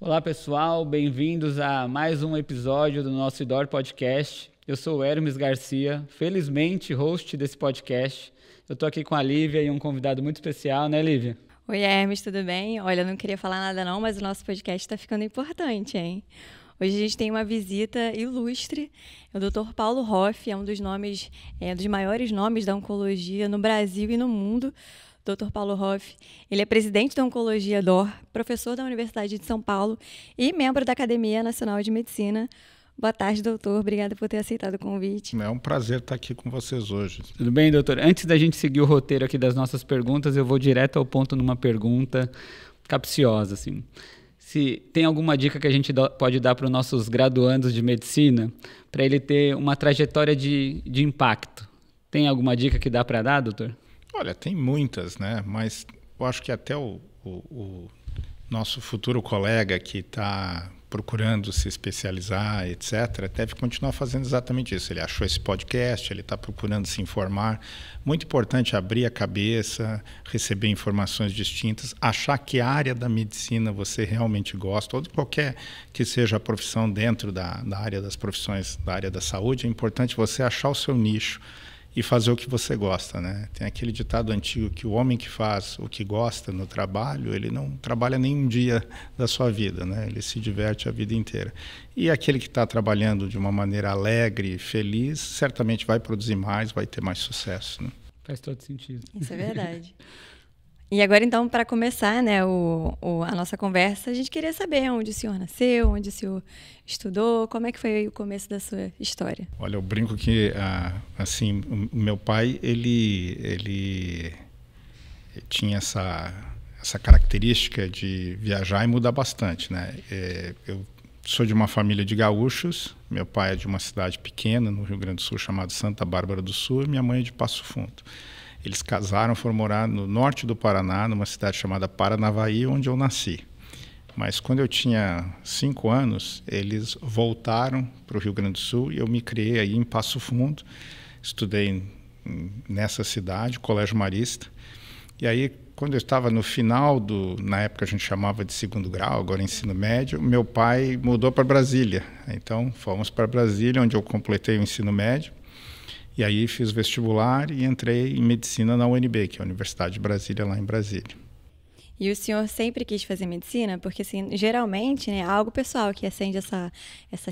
Olá pessoal, bem-vindos a mais um episódio do nosso IDOR Podcast. Eu sou o Hermes Garcia, felizmente host desse podcast. Eu estou aqui com a Lívia e um convidado muito especial, né, Lívia? Oi, Hermes, tudo bem? Olha, eu não queria falar nada não, mas o nosso podcast está ficando importante, hein? Hoje a gente tem uma visita ilustre, é o Dr. Paulo Hoff, é um dos maiores nomes da oncologia no Brasil e no mundo. Dr. Paulo Hoff, ele é presidente da Oncologia DOR, professor da Universidade de São Paulo e membro da Academia Nacional de Medicina. Boa tarde, doutor. Obrigada por ter aceitado o convite. É um prazer estar aqui com vocês hoje. Tudo bem, doutor? Antes da gente seguir o roteiro aqui das nossas perguntas, eu vou direto ao ponto numa pergunta capciosa, assim. Se tem alguma dica que a gente pode dar para os nossos graduandos de medicina para ele ter uma trajetória de impacto? Tem alguma dica que dá para dar, doutor? Olha, tem muitas, né? Mas eu acho que até o nosso futuro colega que está procurando se especializar, etc., deve continuar fazendo exatamente isso. Ele achou esse podcast, ele está procurando se informar. Muito importante abrir a cabeça, receber informações distintas, achar que área da medicina você realmente gosta, ou de qualquer que seja a profissão dentro da área das profissões, da área da saúde. É importante você achar o seu nicho e fazer o que você gosta, né? Tem aquele ditado antigo que o homem que faz o que gosta no trabalho, ele não trabalha nenhum dia da sua vida, né? Ele se diverte a vida inteira. E aquele que está trabalhando de uma maneira alegre, feliz, certamente vai produzir mais, vai ter mais sucesso, né? Faz todo sentido. Isso é verdade. E agora, então, para começar, né, a nossa conversa, a gente queria saber onde o senhor nasceu, onde o senhor estudou, como é que foi o começo da sua história? Olha, eu brinco que, assim, o meu pai, ele tinha essa característica de viajar e mudar bastante, né? Eu sou de uma família de gaúchos, meu pai é de uma cidade pequena no Rio Grande do Sul, chamada Santa Bárbara do Sul, e minha mãe é de Passo Fundo. Eles casaram, foram morar no norte do Paraná, numa cidade chamada Paranavaí, onde eu nasci. Mas quando eu tinha 5 anos, eles voltaram para o Rio Grande do Sul e eu me criei aí em Passo Fundo. Estudei nessa cidade, Colégio Marista. E aí, quando eu estava no final na época a gente chamava de segundo grau, agora ensino médio, meu pai mudou para Brasília. Então, fomos para Brasília, onde eu completei o ensino médio. E aí fiz vestibular e entrei em medicina na UNB, que é a Universidade de Brasília, lá em Brasília. E o senhor sempre quis fazer medicina? Porque, assim, geralmente, né, é algo pessoal que acende essa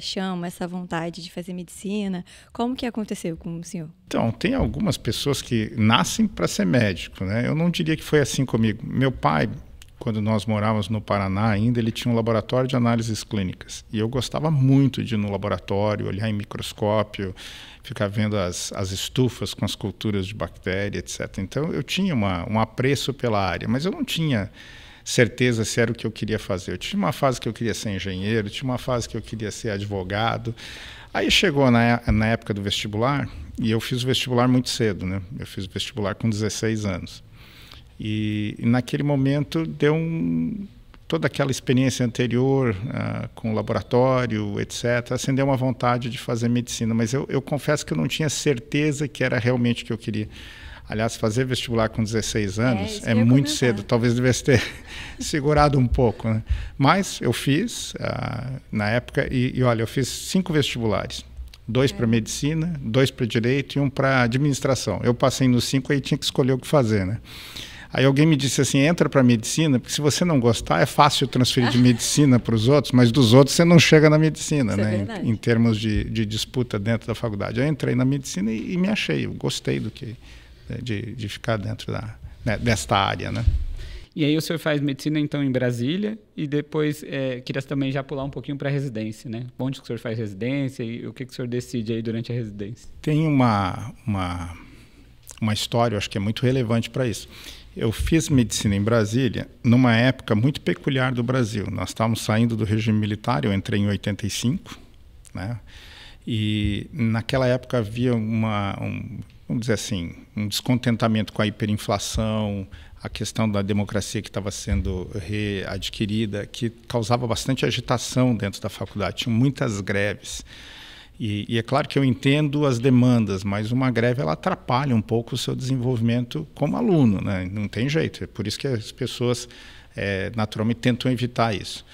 chama, essa vontade de fazer medicina. Como que aconteceu com o senhor? Então, tem algumas pessoas que nascem para ser médico, né? Eu não diria que foi assim comigo. Meu pai, quando nós morávamos no Paraná ainda, ele tinha um laboratório de análises clínicas. E eu gostava muito de ir no laboratório, olhar em microscópio, ficar vendo as estufas com as culturas de bactéria, etc. Então, eu tinha um apreço pela área, mas eu não tinha certeza se era o que eu queria fazer. Eu tinha uma fase que eu queria ser engenheiro, tinha uma fase que eu queria ser advogado. Aí chegou na época do vestibular, e eu fiz o vestibular muito cedo, né? Eu fiz o vestibular com 16 anos. E naquele momento deu toda aquela experiência anterior com o laboratório, etc., acendeu uma vontade de fazer medicina, mas eu confesso que eu não tinha certeza que era realmente o que eu queria. Aliás, fazer vestibular com 16 anos é muito cedo, talvez devesse ter segurado um pouco, né? Mas eu fiz na época, e olha, eu fiz 5 vestibulares. 2 para medicina, 2 para direito e 1 para administração. Eu passei nos 5 e tinha que escolher o que fazer, né? Aí alguém me disse assim, entra para medicina, porque se você não gostar, é fácil transferir de medicina para os outros, mas dos outros você não chega na medicina, isso né? É em termos de disputa dentro da faculdade. Eu entrei na medicina e me achei, eu gostei de ficar dentro desta área, né? E aí o senhor faz medicina, então, em Brasília, e depois queria também já pular um pouquinho para a residência, né? Onde que o senhor faz residência e o que o senhor decide aí durante a residência? Tem uma história, eu acho que é muito relevante para isso. Eu fiz medicina em Brasília numa época muito peculiar do Brasil. Nós estávamos saindo do regime militar, eu entrei em 85, né? E naquela época havia vamos dizer assim, um descontentamento com a hiperinflação, a questão da democracia que estava sendo readquirida, que causava bastante agitação dentro da faculdade. Tinham muitas greves. E é claro que eu entendo as demandas, mas uma greve ela atrapalha um pouco o seu desenvolvimento como aluno, né? Não tem jeito. É por isso que as pessoas naturalmente tentam evitar isso.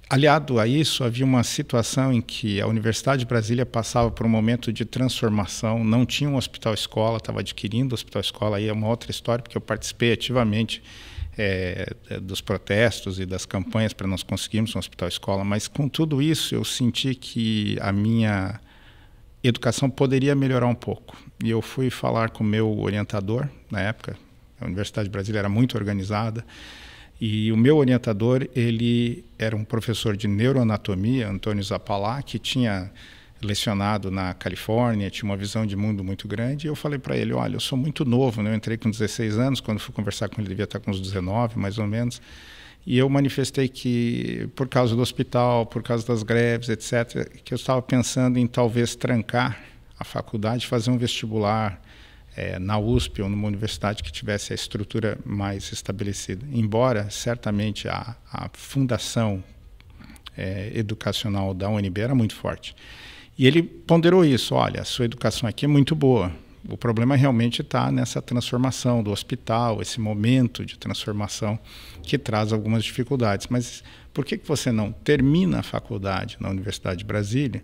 Aliado a isso, havia uma situação em que a Universidade de Brasília passava por um momento de transformação, não tinha um hospital-escola, estava adquirindo o hospital-escola, aí é uma outra história, porque eu participei ativamente dos protestos e das campanhas para nós conseguirmos um hospital-escola, mas com tudo isso eu senti que a minha educação poderia melhorar um pouco. E eu fui falar com o meu orientador, na época, a Universidade de Brasília era muito organizada, e o meu orientador, ele era um professor de neuroanatomia, Antônio Zappalá, que tinha lecionado na Califórnia, tinha uma visão de mundo muito grande, e eu falei para ele, olha, eu sou muito novo, né? Eu entrei com 16 anos, quando fui conversar com ele, devia estar com uns 19, mais ou menos, e eu manifestei que, por causa do hospital, por causa das greves, etc., que eu estava pensando em talvez trancar a faculdade, fazer um vestibular na USP ou numa universidade que tivesse a estrutura mais estabelecida. Embora, certamente, a fundação educacional da UNB era muito forte. E ele ponderou isso, olha, a sua educação aqui é muito boa, o problema realmente está nessa transformação do hospital, esse momento de transformação que traz algumas dificuldades. Mas por que você não termina a faculdade na Universidade de Brasília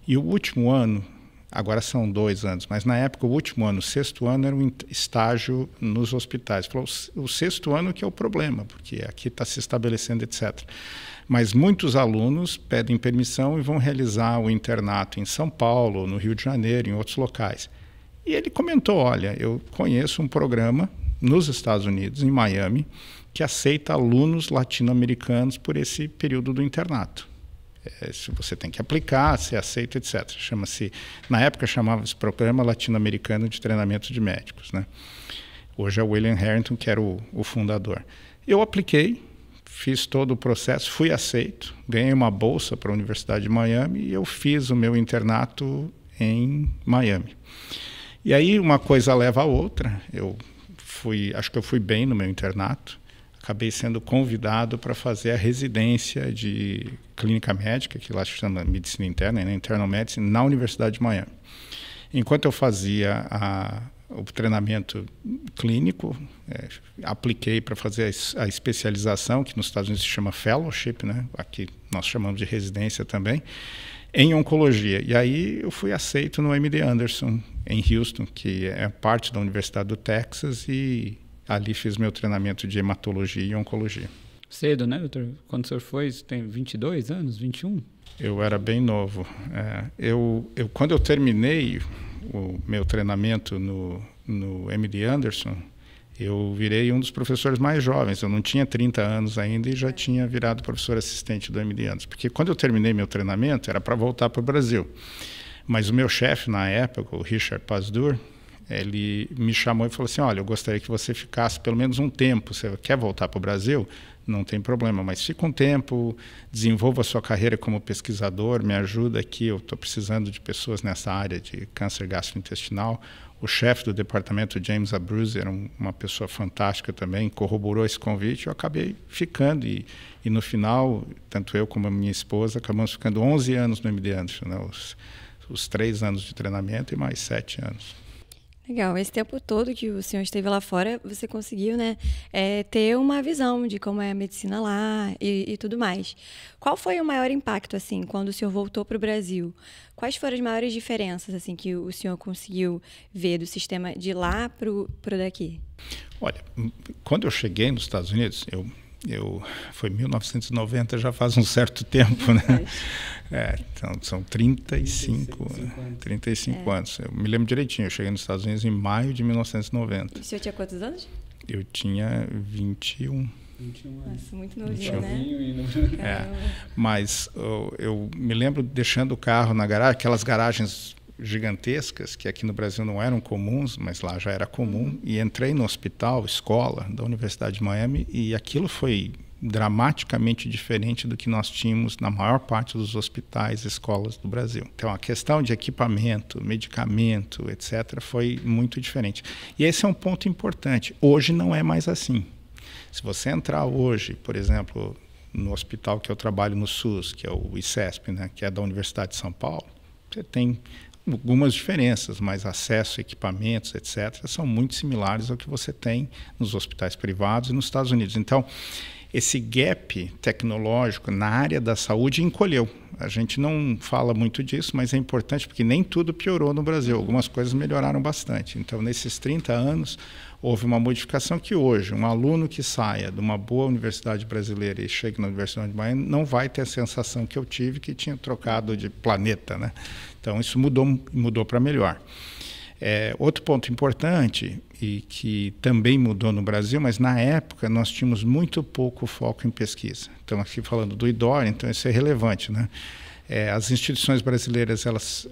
e o último ano, agora são 2 anos, mas na época o último ano, o 6º ano, era um estágio nos hospitais. Falou, o 6º ano que é o problema, porque aqui está se estabelecendo, etc. Mas muitos alunos pedem permissão e vão realizar o internato em São Paulo, no Rio de Janeiro, em outros locais. E ele comentou, olha, eu conheço um programa nos Estados Unidos, em Miami, que aceita alunos latino-americanos por esse período do internato. Se você tem que aplicar, se aceita, etc. Chama-se, na época chamava-se Programa Latino-Americano de Treinamento de Médicos, né? Hoje é o William Harrington, que era o fundador. Eu apliquei, fiz todo o processo, fui aceito, ganhei uma bolsa para a Universidade de Miami e eu fiz o meu internato em Miami. E aí uma coisa leva a outra. Acho que eu fui bem no meu internato. Acabei sendo convidado para fazer a residência de clínica médica, que lá se chama medicina interna, né, internal medicine, na Universidade de Miami. Enquanto eu fazia o treinamento clínico, apliquei para fazer a especialização, que nos Estados Unidos se chama fellowship, né? Aqui nós chamamos de residência também, em oncologia. E aí eu fui aceito no MD Anderson, em Houston, que é parte da Universidade do Texas, e ali fiz meu treinamento de hematologia e oncologia. Cedo, né, doutor? Quando o senhor foi, você tem 22 anos, 21? Eu era bem novo. Quando eu terminei o meu treinamento no MD Anderson, eu virei um dos professores mais jovens. Eu não tinha 30 anos ainda e já tinha virado professor assistente do MD Anderson. Porque quando eu terminei meu treinamento, era para voltar para o Brasil. Mas o meu chefe, na época, o Richard Pazdur, ele me chamou e falou assim, olha, eu gostaria que você ficasse pelo menos um tempo. Você quer voltar para o Brasil? Não tem problema, mas fica um tempo, desenvolva a sua carreira como pesquisador, me ajuda aqui, eu estou precisando de pessoas nessa área de câncer gastrointestinal. O chefe do departamento, James Abruzzi, era uma pessoa fantástica também, corroborou esse convite, eu acabei ficando e no final, tanto eu como a minha esposa, acabamos ficando 11 anos no MD Anderson, né? Os 3 anos de treinamento e mais 7 anos. Legal. Esse tempo todo que o senhor esteve lá fora, você conseguiu, né, ter uma visão de como é a medicina lá e tudo mais. Qual foi o maior impacto, assim, quando o senhor voltou para o Brasil? Quais foram as maiores diferenças, assim, que o senhor conseguiu ver do sistema de lá para o daqui? Olha, quando eu cheguei nos Estados Unidos, foi 1990, já faz um certo tempo, né? Então, são 35 anos. Eu me lembro direitinho, eu cheguei nos Estados Unidos em maio de 1990. E o senhor tinha quantos anos? Eu tinha 21. 21 anos. Nossa, muito novinho, né? Mas eu me lembro deixando o carro na garagem, aquelas garagens gigantescas, que aqui no Brasil não eram comuns, mas lá já era comum, e entrei no hospital, escola da Universidade de Miami, e aquilo foi dramaticamente diferente do que nós tínhamos na maior parte dos hospitais, escolas do Brasil. Então, a questão de equipamento, medicamento, etc., foi muito diferente. E esse é um ponto importante. Hoje não é mais assim. Se você entrar hoje, por exemplo, no hospital que eu trabalho no SUS, que é o ICESP, né, que é da Universidade de São Paulo, você tem algumas diferenças, mas acesso a equipamentos, etc., são muito similares ao que você tem nos hospitais privados e nos Estados Unidos. Então, esse gap tecnológico na área da saúde encolheu. A gente não fala muito disso, mas é importante porque nem tudo piorou no Brasil. Algumas coisas melhoraram bastante. Então, nesses 30 anos, houve uma modificação que hoje, um aluno que saia de uma boa universidade brasileira e chegue na Universidade de Miami não vai ter a sensação que eu tive que tinha trocado de planeta, né? Então, isso mudou para melhor. Outro ponto importante, e que também mudou no Brasil, mas na época nós tínhamos muito pouco foco em pesquisa. Então, aqui falando do IDOR, então isso é relevante, né? As instituições brasileiras elas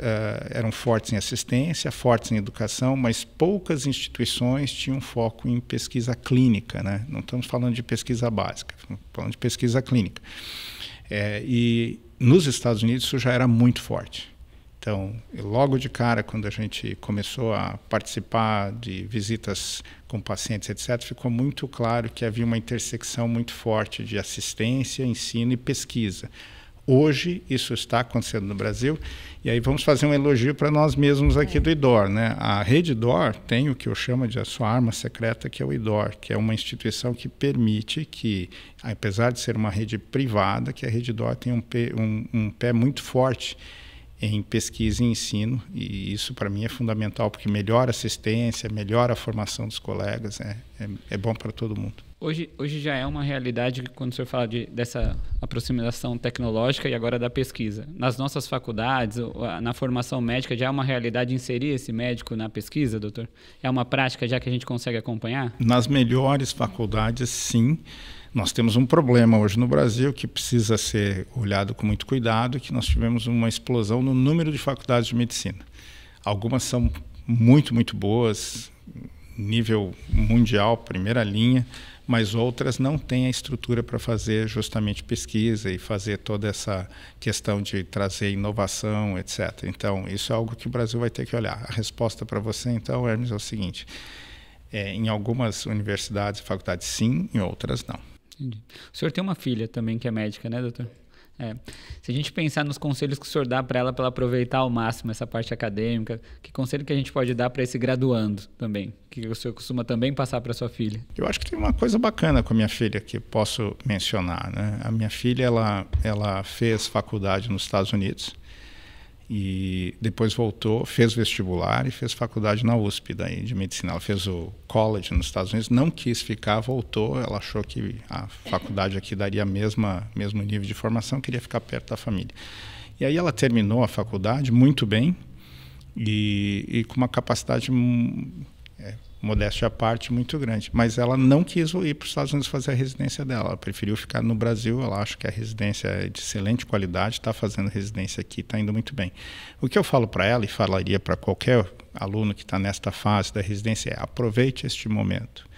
eram fortes em assistência, fortes em educação, mas poucas instituições tinham foco em pesquisa clínica, né? Não estamos falando de pesquisa básica, estamos falando de pesquisa clínica. E nos Estados Unidos isso já era muito forte. Então, logo de cara, quando a gente começou a participar de visitas com pacientes, etc., ficou muito claro que havia uma intersecção muito forte de assistência, ensino e pesquisa. Hoje, isso está acontecendo no Brasil, e aí vamos fazer um elogio para nós mesmos aqui do IDOR, né? A rede IDOR tem o que eu chamo de a sua arma secreta, que é o IDOR, que é uma instituição que permite que, apesar de ser uma rede privada, que a rede IDOR tenha um pé muito forte em pesquisa e ensino, e isso para mim é fundamental, porque melhora a assistência, melhora a formação dos colegas, é bom para todo mundo. Hoje já é uma realidade quando o senhor fala dessa aproximação tecnológica e agora da pesquisa. Nas nossas faculdades, na formação médica, já é uma realidade inserir esse médico na pesquisa, doutor? É uma prática já que a gente consegue acompanhar? Nas melhores faculdades, sim. Nós temos um problema hoje no Brasil que precisa ser olhado com muito cuidado, que nós tivemos uma explosão no número de faculdades de medicina. Algumas são muito, muito boas, nível mundial, primeira linha, mas outras não têm a estrutura para fazer justamente pesquisa e fazer toda essa questão de trazer inovação, etc. Então, isso é algo que o Brasil vai ter que olhar. A resposta para você, então, Hermes, é o seguinte: em algumas universidades e faculdades, sim, em outras, não. Entendi. O senhor tem uma filha também que é médica, né, doutor? Se a gente pensar nos conselhos que o senhor dá para ela aproveitar ao máximo essa parte acadêmica, que conselho que a gente pode dar para esse graduando também, que o senhor costuma também passar para sua filha? Eu acho que tem uma coisa bacana com a minha filha que posso mencionar, né? A minha filha ela fez faculdade nos Estados Unidos e depois voltou, fez vestibular e fez faculdade na USP daí, de medicina. Ela fez o college nos Estados Unidos, não quis ficar, voltou, ela achou que a faculdade aqui daria mesmo nível de formação, queria ficar perto da família. E aí ela terminou a faculdade muito bem e com uma capacidade, modéstia à parte, muito grande. Mas ela não quis ir para os Estados Unidos fazer a residência dela. Ela preferiu ficar no Brasil. Ela acha que a residência é de excelente qualidade, está fazendo residência aqui, está indo muito bem. O que eu falo para ela e falaria para qualquer aluno que está nesta fase da residência é: aproveite este momento.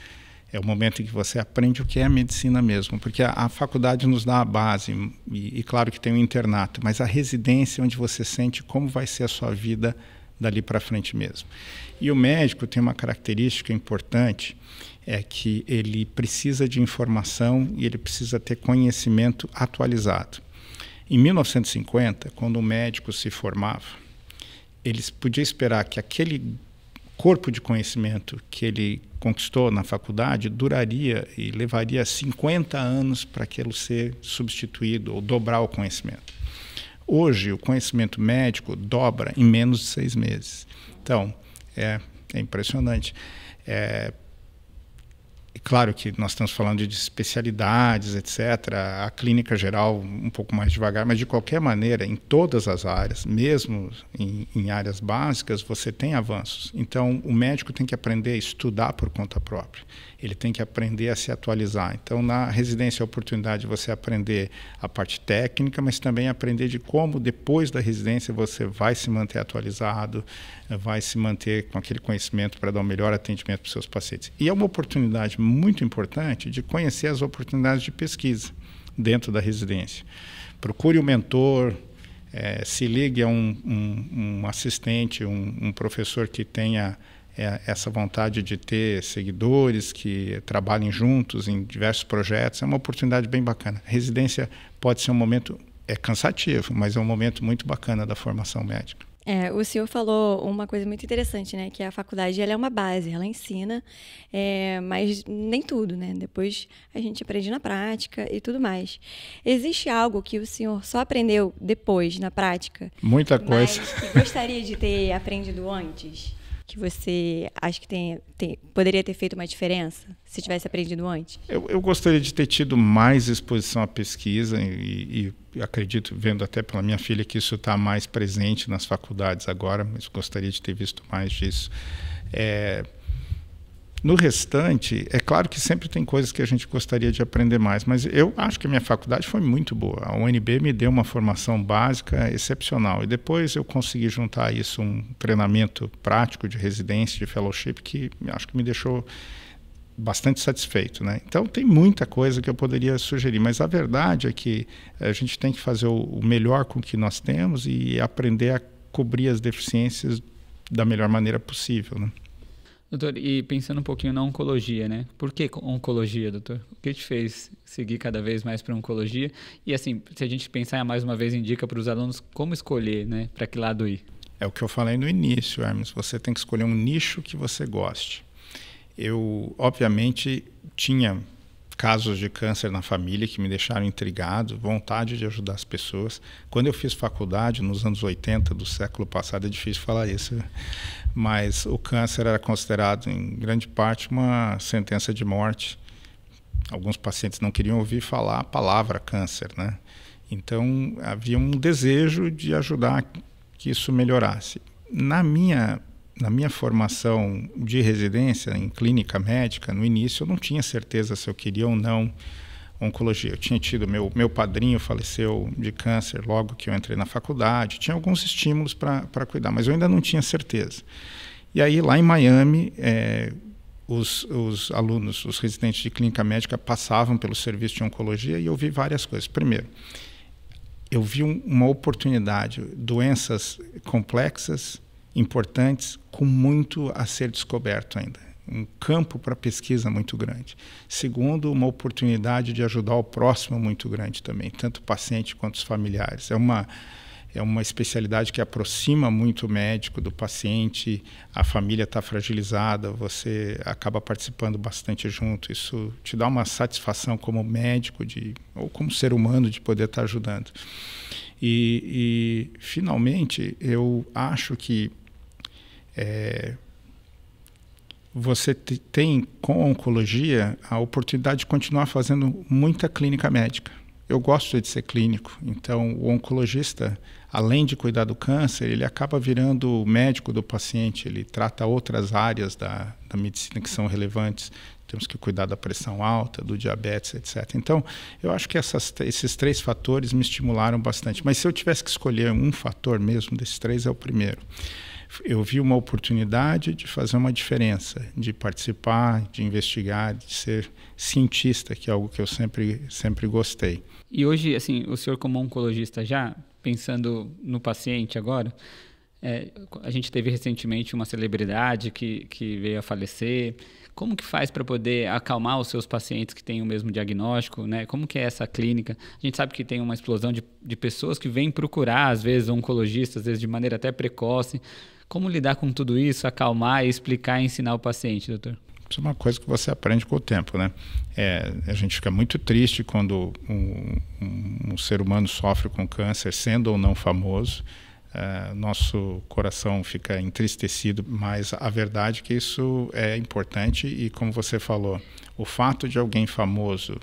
É o momento em que você aprende o que é a medicina mesmo, porque a faculdade nos dá a base, e claro que tem o internato, mas a residência é onde você sente como vai ser a sua vida dali para frente mesmo. E o médico tem uma característica importante, é que ele precisa de informação e ele precisa ter conhecimento atualizado. Em 1950, quando o médico se formava, eles podiam esperar que aquele corpo de conhecimento que ele conquistou na faculdade duraria e levaria 50 anos para aquilo ser substituído ou dobrar o conhecimento. Hoje, o conhecimento médico dobra em menos de 6 meses. Então, é impressionante. Claro que nós estamos falando de especialidades, etc. A clínica geral um pouco mais devagar, mas de qualquer maneira, em todas as áreas, mesmo em áreas básicas, você tem avanços. Então, o médico tem que aprender a estudar por conta própria. Ele tem que aprender a se atualizar. Então, na residência, a oportunidade de você aprender a parte técnica, mas também aprender de como, depois da residência, você vai se manter atualizado, vai se manter com aquele conhecimento para dar o melhor atendimento para os seus pacientes. E é uma oportunidade muito importante de conhecer as oportunidades de pesquisa dentro da residência. Procure um mentor, se ligue a um assistente, um professor que tenha essa vontade de ter seguidores que trabalhem juntos em diversos projetos. É uma oportunidade bem bacana. A residência pode ser um momento cansativo, mas é um momento muito bacana da formação médica. O senhor falou uma coisa muito interessante, né? Que a faculdade ela é uma base, ela ensina, mas nem tudo, né? Depois a gente aprende na prática e tudo mais. Existe algo que o senhor só aprendeu depois, na prática? Muita coisa. Mas que gostaria de ter aprendido antes? Que você acha que poderia ter feito uma diferença se tivesse aprendido antes? Eu gostaria de ter tido mais exposição à pesquisa e acredito, vendo até pela minha filha, que isso está mais presente nas faculdades agora, mas gostaria de ter visto mais disso. No restante, é claro que sempre tem coisas que a gente gostaria de aprender mais, mas eu acho que a minha faculdade foi muito boa. A UNB me deu uma formação básica excepcional e depois eu consegui juntar isso um treinamento prático de residência, de fellowship, que acho que me deixou bastante satisfeito, né? Então tem muita coisa que eu poderia sugerir, mas a verdade é que a gente tem que fazer o melhor com o que nós temos e aprender a cobrir as deficiências da melhor maneira possível, né? Doutor, e pensando um pouquinho na oncologia, né? Por que oncologia, doutor? O que te fez seguir cada vez mais para oncologia? E assim, se a gente pensar mais uma vez, indica para os alunos como escolher, né? Para que lado ir? É o que eu falei no início, Hermes. Você tem que escolher um nicho que você goste. Eu, obviamente, tinha casos de câncer na família que me deixaram intrigado, vontade de ajudar as pessoas. Quando eu fiz faculdade, nos anos 80 do século passado, é difícil falar isso, mas o câncer era considerado, em grande parte, uma sentença de morte. Alguns pacientes não queriam ouvir falar a palavra câncer, né? Então, havia um desejo de ajudar que isso melhorasse. Na minha formação de residência em clínica médica, no início eu não tinha certeza se eu queria ou não oncologia. Eu tinha tido, meu padrinho faleceu de câncer logo que eu entrei na faculdade, tinha alguns estímulos para cuidar, mas eu ainda não tinha certeza. E aí lá em Miami, os alunos, os residentes de clínica médica passavam pelo serviço de oncologia e eu vi várias coisas. Primeiro, eu vi uma oportunidade, doenças complexas, importantes, com muito a ser descoberto ainda. Um campo para pesquisa muito grande. Segundo, uma oportunidade de ajudar o próximo muito grande também, tanto o paciente quanto os familiares. É uma especialidade que aproxima muito o médico do paciente, a família está fragilizada, você acaba participando bastante junto. Isso te dá uma satisfação como médico ou como ser humano de poder estar ajudando. E finalmente, eu acho que você tem, com a oncologia, a oportunidade de continuar fazendo muita clínica médica. Eu gosto de ser clínico, então o oncologista, além de cuidar do câncer, ele acaba virando o médico do paciente, ele trata outras áreas da medicina que são relevantes. Temos que cuidar da pressão alta, do diabetes, etc. Então, eu acho que esses 3 fatores me estimularam bastante. Mas se eu tivesse que escolher um fator mesmo desses 3, é o primeiro. Eu vi uma oportunidade de fazer uma diferença, de participar, de investigar, de ser cientista, que é algo que eu sempre gostei. E hoje, assim, o senhor como oncologista já, pensando no paciente agora, a gente teve recentemente uma celebridade que veio a falecer. Como que faz para poder acalmar os seus pacientes que têm o mesmo diagnóstico, né? Como que é essa clínica? A gente sabe que tem uma explosão de pessoas que vêm procurar, às vezes, oncologistas, às vezes de maneira até precoce. Como lidar com tudo isso, acalmar, explicar e ensinar o paciente, doutor? Isso é uma coisa que você aprende com o tempo, né? A gente fica muito triste quando um ser humano sofre com câncer, sendo ou não famoso. Nosso coração fica entristecido, mas a verdade é que isso é importante e, como você falou, o fato de alguém famoso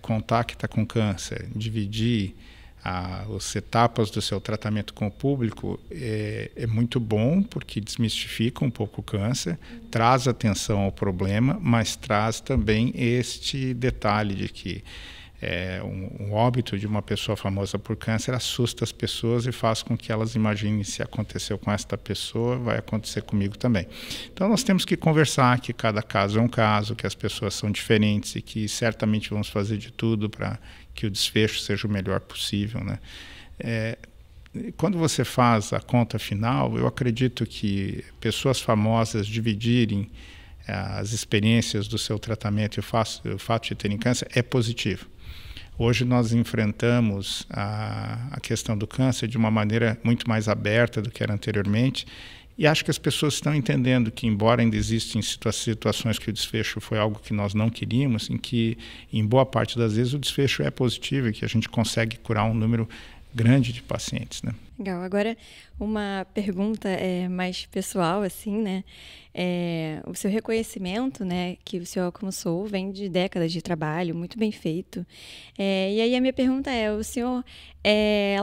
contar que está com câncer, dividir as etapas do seu tratamento com o público é muito bom, porque desmistifica um pouco o câncer, traz atenção ao problema, mas traz também este detalhe de que um óbito de uma pessoa famosa por câncer assusta as pessoas e faz com que elas imaginem, se aconteceu com esta pessoa, vai acontecer comigo também. Então nós temos que conversar que cada caso é um caso, que as pessoas são diferentes e que certamente vamos fazer de tudo para que o desfecho seja o melhor possível, né? Quando você faz a conta final, eu acredito que pessoas famosas dividirem as experiências do seu tratamento e o fato de terem câncer é positivo. Hoje nós enfrentamos a questão do câncer de uma maneira muito mais aberta do que era anteriormente, e acho que as pessoas estão entendendo que, embora ainda existem situações que o desfecho foi algo que nós não queríamos, em que, em boa parte das vezes, o desfecho é positivo e que a gente consegue curar um número grande de pacientes, né? Legal. Agora, uma pergunta mais pessoal, assim, né? O seu reconhecimento, né, que o senhor alcançou, vem de décadas de trabalho, muito bem feito. E aí a minha pergunta o senhor,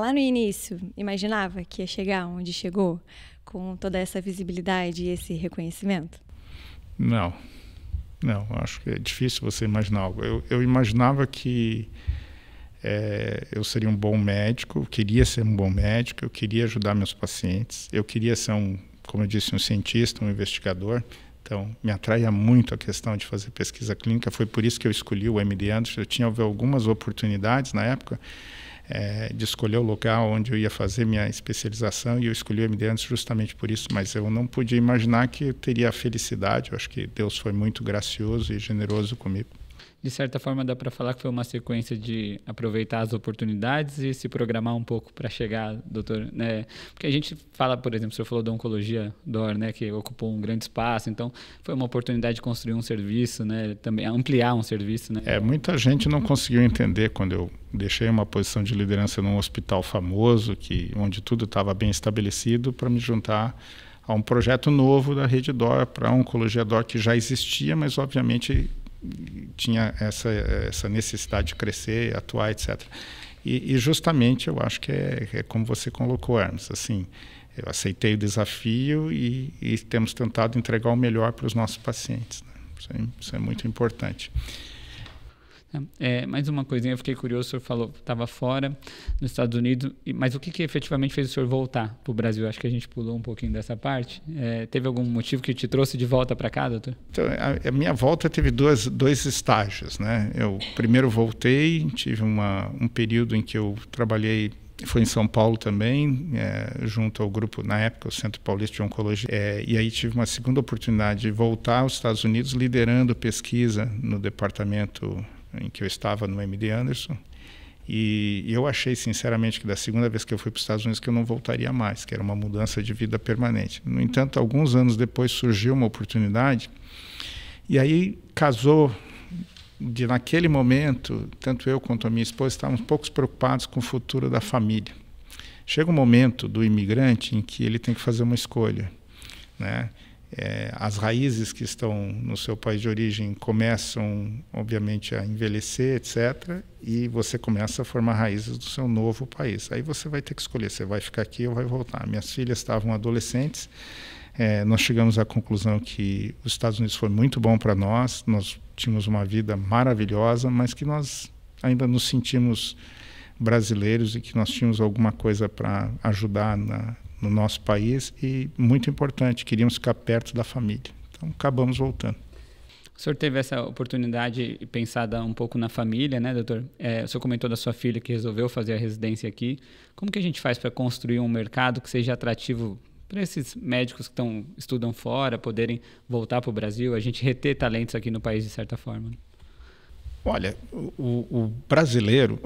lá no início, imaginava que ia chegar onde chegou, com toda essa visibilidade e esse reconhecimento? Não, acho que é difícil você imaginar algo. Eu imaginava que eu seria um bom médico, eu queria ser um bom médico, eu queria ajudar meus pacientes, eu queria ser como eu disse, um cientista, um investigador. Então, me atraía muito a questão de fazer pesquisa clínica, foi por isso que eu escolhi o MD Anderson. Eu tinha algumas oportunidades na época de escolher o local onde eu ia fazer minha especialização, e eu escolhi o MD Anderson justamente por isso, mas eu não podia imaginar que eu teria a felicidade. Eu acho que Deus foi muito gracioso e generoso comigo. De certa forma, dá para falar que foi uma sequência de aproveitar as oportunidades e se programar um pouco para chegar, doutor, né? Porque a gente fala, por exemplo, o senhor falou da oncologia DOR, né, que ocupou um grande espaço, então foi uma oportunidade de construir um serviço, né, também ampliar um serviço, né? Muita gente não conseguiu entender quando eu deixei uma posição de liderança num hospital famoso, onde tudo estava bem estabelecido, para me juntar a um projeto novo da rede DOR, para a oncologia DOR que já existia, mas obviamente tinha essa necessidade de crescer, atuar, etc. E justamente eu acho que é como você colocou, Hermes, assim, eu aceitei o desafio e temos tentado entregar o melhor para os nossos pacientes, né? Isso é muito importante. Mais uma coisinha, eu fiquei curioso, o senhor falou que estava fora, nos Estados Unidos, mas o que efetivamente fez o senhor voltar para o Brasil? Acho que a gente pulou um pouquinho dessa parte. Teve algum motivo que te trouxe de volta para cá, doutor? Então, a minha volta teve dois estágios, né? Eu primeiro voltei, tive um período em que eu trabalhei, foi em São Paulo também, junto ao grupo, na época, o Centro Paulista de Oncologia. E aí tive uma segunda oportunidade de voltar aos Estados Unidos, liderando pesquisa no departamento em que eu estava no MD Anderson, e eu achei sinceramente que da segunda vez que eu fui para os Estados Unidos que eu não voltaria mais, que era uma mudança de vida permanente. No entanto, alguns anos depois surgiu uma oportunidade, e aí casou naquele momento, tanto eu quanto a minha esposa estávamos um pouco preocupados com o futuro da família. Chega um momento do imigrante em que ele tem que fazer uma escolha, né? As raízes que estão no seu país de origem começam, obviamente, a envelhecer, etc., e você começa a formar raízes do seu novo país. Aí você vai ter que escolher, você vai ficar aqui ou vai voltar. Minhas filhas estavam adolescentes, nós chegamos à conclusão que os Estados Unidos foi muito bom para nós tínhamos uma vida maravilhosa, mas que nós ainda nos sentimos brasileiros e que nós tínhamos alguma coisa para ajudar no nosso país, e muito importante, queríamos ficar perto da família. Então, acabamos voltando. O senhor teve essa oportunidade pensada um pouco na família, né, doutor? O senhor comentou da sua filha que resolveu fazer a residência aqui. Como que a gente faz para construir um mercado que seja atrativo para esses médicos que estudam fora, poderem voltar para o Brasil, a gente reter talentos aqui no país de certa forma? Olha, o brasileiro,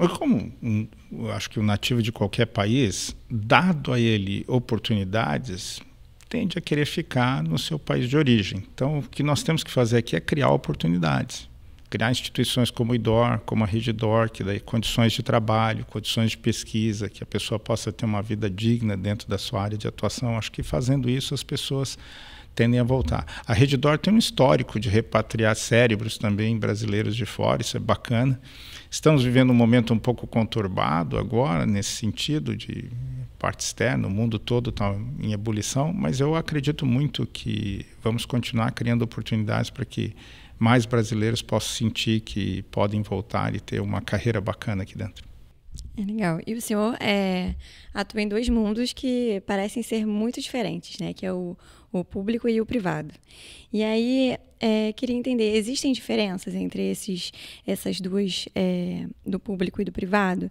eu acho que o nativo de qualquer país, dado a ele oportunidades, tende a querer ficar no seu país de origem. Então, o que nós temos que fazer aqui é criar oportunidades. Criar instituições como o IDOR, como a Rede DOR, que dá condições de trabalho, condições de pesquisa, que a pessoa possa ter uma vida digna dentro da sua área de atuação. Acho que fazendo isso as pessoas tendem a voltar. A Rede DOR tem um histórico de repatriar cérebros também brasileiros de fora, isso é bacana. Estamos vivendo um momento um pouco conturbado agora, nesse sentido de parte externa, o mundo todo está em ebulição, mas eu acredito muito que vamos continuar criando oportunidades para que mais brasileiros possam sentir que podem voltar e ter uma carreira bacana aqui dentro. Legal. E o senhor atua em dois mundos que parecem ser muito diferentes, né? Que é o público e o privado. E aí, queria entender, existem diferenças entre essas duas, do público e do privado?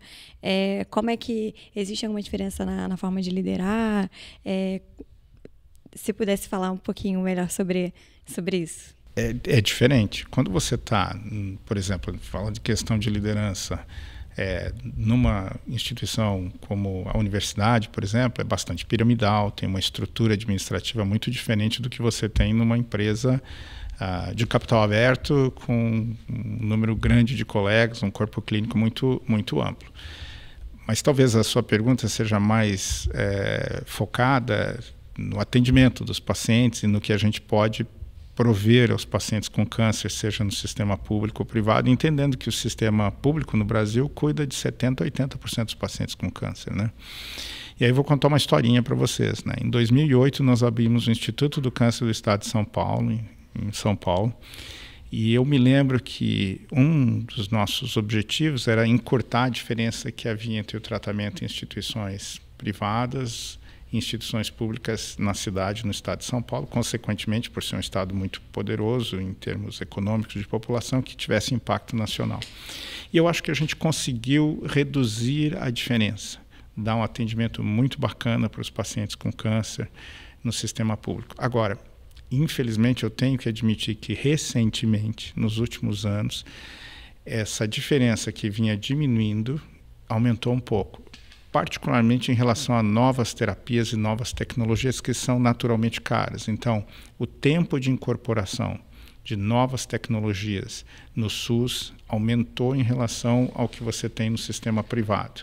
Como é que existe alguma diferença na forma de liderar? Se pudesse falar um pouquinho melhor sobre isso. É diferente. Quando você está, por exemplo, falando de questão de liderança, Numa instituição como a universidade, por exemplo, é bastante piramidal, tem uma estrutura administrativa muito diferente do que você tem numa empresa de capital aberto, com um número grande de colegas, um corpo clínico muito, muito amplo. Mas talvez a sua pergunta seja mais focada no atendimento dos pacientes e no que a gente pode prover aos pacientes com câncer, seja no sistema público ou privado, entendendo que o sistema público no Brasil cuida de 70% a 80% dos pacientes com câncer, né? E aí eu vou contar uma historinha para vocês, né? Em 2008, nós abrimos o Instituto do Câncer do Estado de São Paulo, em São Paulo, e eu me lembro que um dos nossos objetivos era encurtar a diferença que havia entre o tratamento em instituições privadas instituições públicas na cidade, no estado de São Paulo, consequentemente, por ser um estado muito poderoso em termos econômicos de população, que tivesse impacto nacional. E eu acho que a gente conseguiu reduzir a diferença, dar um atendimento muito bacana para os pacientes com câncer no sistema público. Agora, infelizmente, eu tenho que admitir que recentemente, nos últimos anos, essa diferença que vinha diminuindo aumentou um pouco, particularmente em relação a novas terapias e novas tecnologias que são naturalmente caras. Então, o tempo de incorporação de novas tecnologias no SUS aumentou em relação ao que você tem no sistema privado.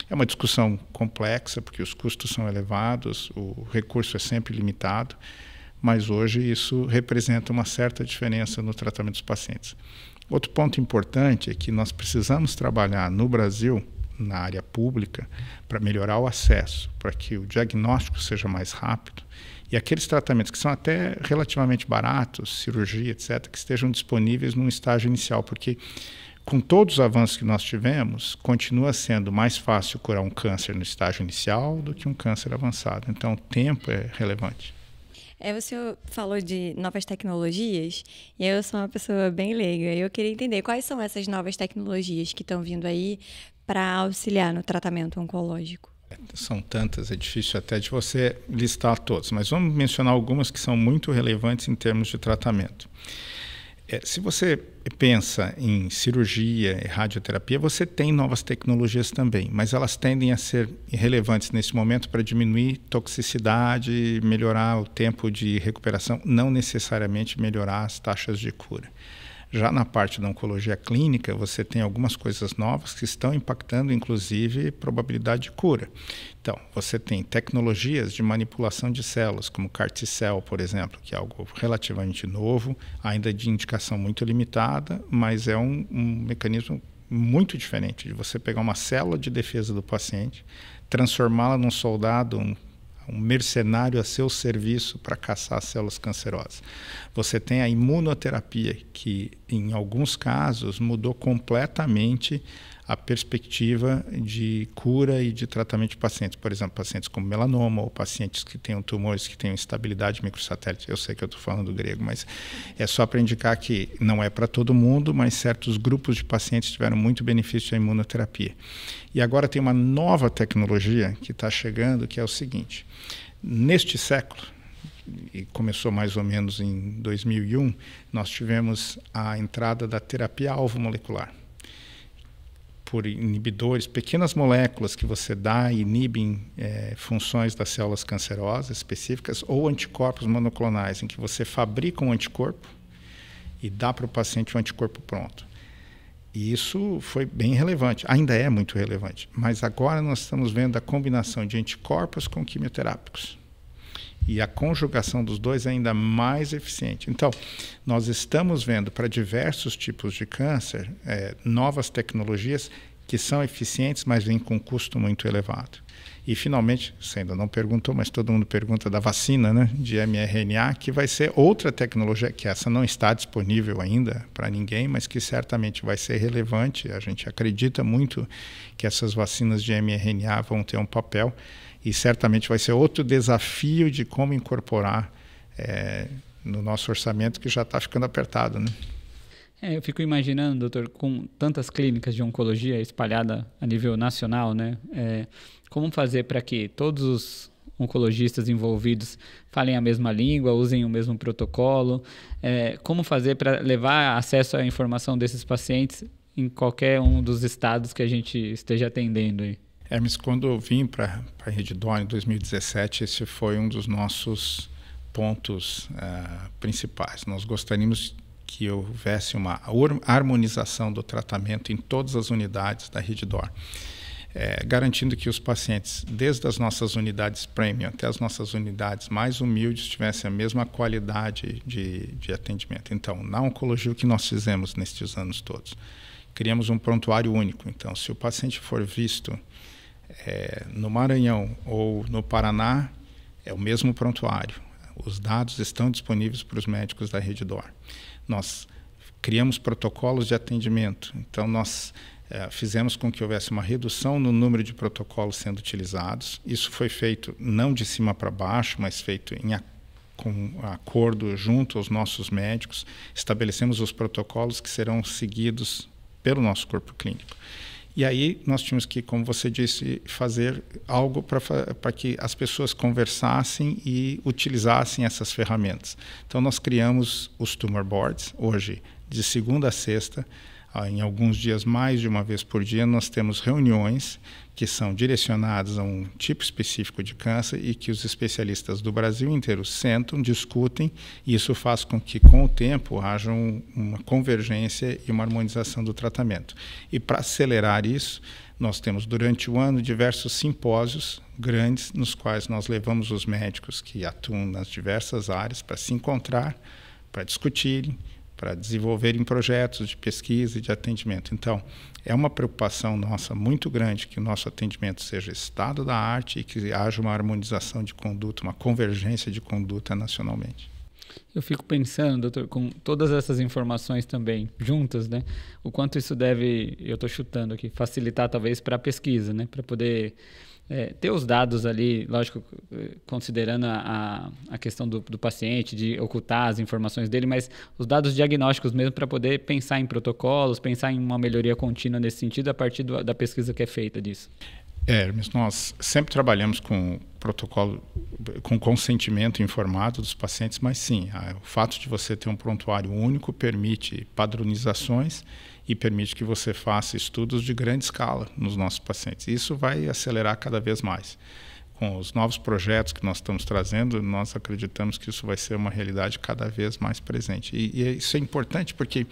É uma discussão complexa, porque os custos são elevados, o recurso é sempre limitado, mas hoje isso representa uma certa diferença no tratamento dos pacientes. Outro ponto importante é que nós precisamos trabalhar no Brasil, na área pública, para melhorar o acesso, para que o diagnóstico seja mais rápido e aqueles tratamentos que são até relativamente baratos, cirurgia, etc., que estejam disponíveis num estágio inicial, porque com todos os avanços que nós tivemos, continua sendo mais fácil curar um câncer no estágio inicial do que um câncer avançado. Então, o tempo é relevante. Você falou de novas tecnologias, e eu sou uma pessoa bem leiga. Eu queria entender quais são essas novas tecnologias que estão vindo aí para auxiliar no tratamento oncológico. São tantas, é difícil até de você listar todas, mas vamos mencionar algumas que são muito relevantes em termos de tratamento. Se você pensa em cirurgia e radioterapia, você tem novas tecnologias também, mas elas tendem a ser irrelevantes nesse momento para diminuir toxicidade, melhorar o tempo de recuperação, não necessariamente melhorar as taxas de cura. Já na parte da oncologia clínica, você tem algumas coisas novas que estão impactando, inclusive, probabilidade de cura. Então, você tem tecnologias de manipulação de células, como CAR T-cell, por exemplo, que é algo relativamente novo, ainda de indicação muito limitada, mas é um mecanismo muito diferente de você pegar uma célula de defesa do paciente, transformá-la num soldado, um mercenário a seu serviço para caçar células cancerosas. Você tem a imunoterapia, que em alguns casos mudou completamente a perspectiva de cura e de tratamento de pacientes. Por exemplo, pacientes com melanoma ou pacientes que tenham tumores que tenham instabilidade microsatélite. Eu sei que eu estou falando grego, mas é só para indicar que não é para todo mundo, mas certos grupos de pacientes tiveram muito benefício da imunoterapia. E agora tem uma nova tecnologia que está chegando, que é o seguinte: neste século, e começou mais ou menos em 2001, nós tivemos a entrada da terapia alvo molecular, por inibidores, pequenas moléculas que você dá e inibem funções das células cancerosas específicas, ou anticorpos monoclonais, em que você fabrica um anticorpo e dá para o paciente um anticorpo pronto. E isso foi bem relevante, ainda é muito relevante, mas agora nós estamos vendo a combinação de anticorpos com quimioterápicos. E a conjugação dos dois é ainda mais eficiente. Então, nós estamos vendo para diversos tipos de câncer novas tecnologias que são eficientes, mas vêm com um custo muito elevado. E, finalmente, você ainda não perguntou, mas todo mundo pergunta da vacina, né, de mRNA, que vai ser outra tecnologia, que essa não está disponível ainda para ninguém, mas que certamente vai ser relevante. A gente acredita muito que essas vacinas de mRNA vão ter um papel, e certamente vai ser outro desafio de como incorporar no nosso orçamento, que já está ficando apertado, né? Eu fico imaginando, doutor, com tantas clínicas de oncologia espalhadas a nível nacional, né? Como fazer para que todos os oncologistas envolvidos falem a mesma língua, usem o mesmo protocolo? Como fazer para levar acesso à informação desses pacientes em qualquer um dos estados que a gente esteja atendendo aí. Hermes, quando eu vim para a Redditor em 2017, esse foi um dos nossos pontos principais. Nós gostaríamos que houvesse uma harmonização do tratamento em todas as unidades da Redditor, garantindo que os pacientes, desde as nossas unidades premium até as nossas unidades mais humildes, tivessem a mesma qualidade de atendimento. Então, na oncologia, o que nós fizemos nestes anos todos? Criamos um prontuário único. Então, se o paciente for visto no Maranhão ou no Paraná, é o mesmo prontuário. Os dados estão disponíveis para os médicos da Redditor. Nós criamos protocolos de atendimento. Então, nós fizemos com que houvesse uma redução no número de protocolos sendo utilizados. Isso foi feito não de cima para baixo, mas feito com acordo junto aos nossos médicos. Estabelecemos os protocolos que serão seguidos pelo nosso corpo clínico. E aí nós tínhamos que, como você disse, fazer algo para que as pessoas conversassem e utilizassem essas ferramentas. Então nós criamos os Tumor Boards. Hoje, de segunda a sexta, em alguns dias mais de uma vez por dia, nós temos reuniões que são direcionadas a um tipo específico de câncer e que os especialistas do Brasil inteiro sentam, discutem, e isso faz com que, com o tempo, haja uma convergência e uma harmonização do tratamento. E para acelerar isso, nós temos durante o ano diversos simpósios grandes nos quais nós levamos os médicos que atuam nas diversas áreas para se encontrar, para discutirem, para desenvolverem projetos de pesquisa e de atendimento. Então, é uma preocupação nossa muito grande que o nosso atendimento seja estado da arte e que haja uma harmonização de conduta, uma convergência de conduta nacionalmente. Eu fico pensando, doutor, com todas essas informações também juntas, né, o quanto isso deve, eu estou chutando aqui, facilitar talvez para a pesquisa, né, para poder ter os dados ali, lógico, considerando a questão do paciente, de ocultar as informações dele, mas os dados diagnósticos mesmo para poder pensar em protocolos, pensar em uma melhoria contínua nesse sentido a partir da pesquisa que é feita disso. Hermes, nós sempre trabalhamos com protocolo, com consentimento informado dos pacientes, mas sim, o fato de você ter um prontuário único permite padronizações e permite que você faça estudos de grande escala nos nossos pacientes. Isso vai acelerar cada vez mais. Com os novos projetos que nós estamos trazendo, nós acreditamos que isso vai ser uma realidade cada vez mais presente. E isso é importante porque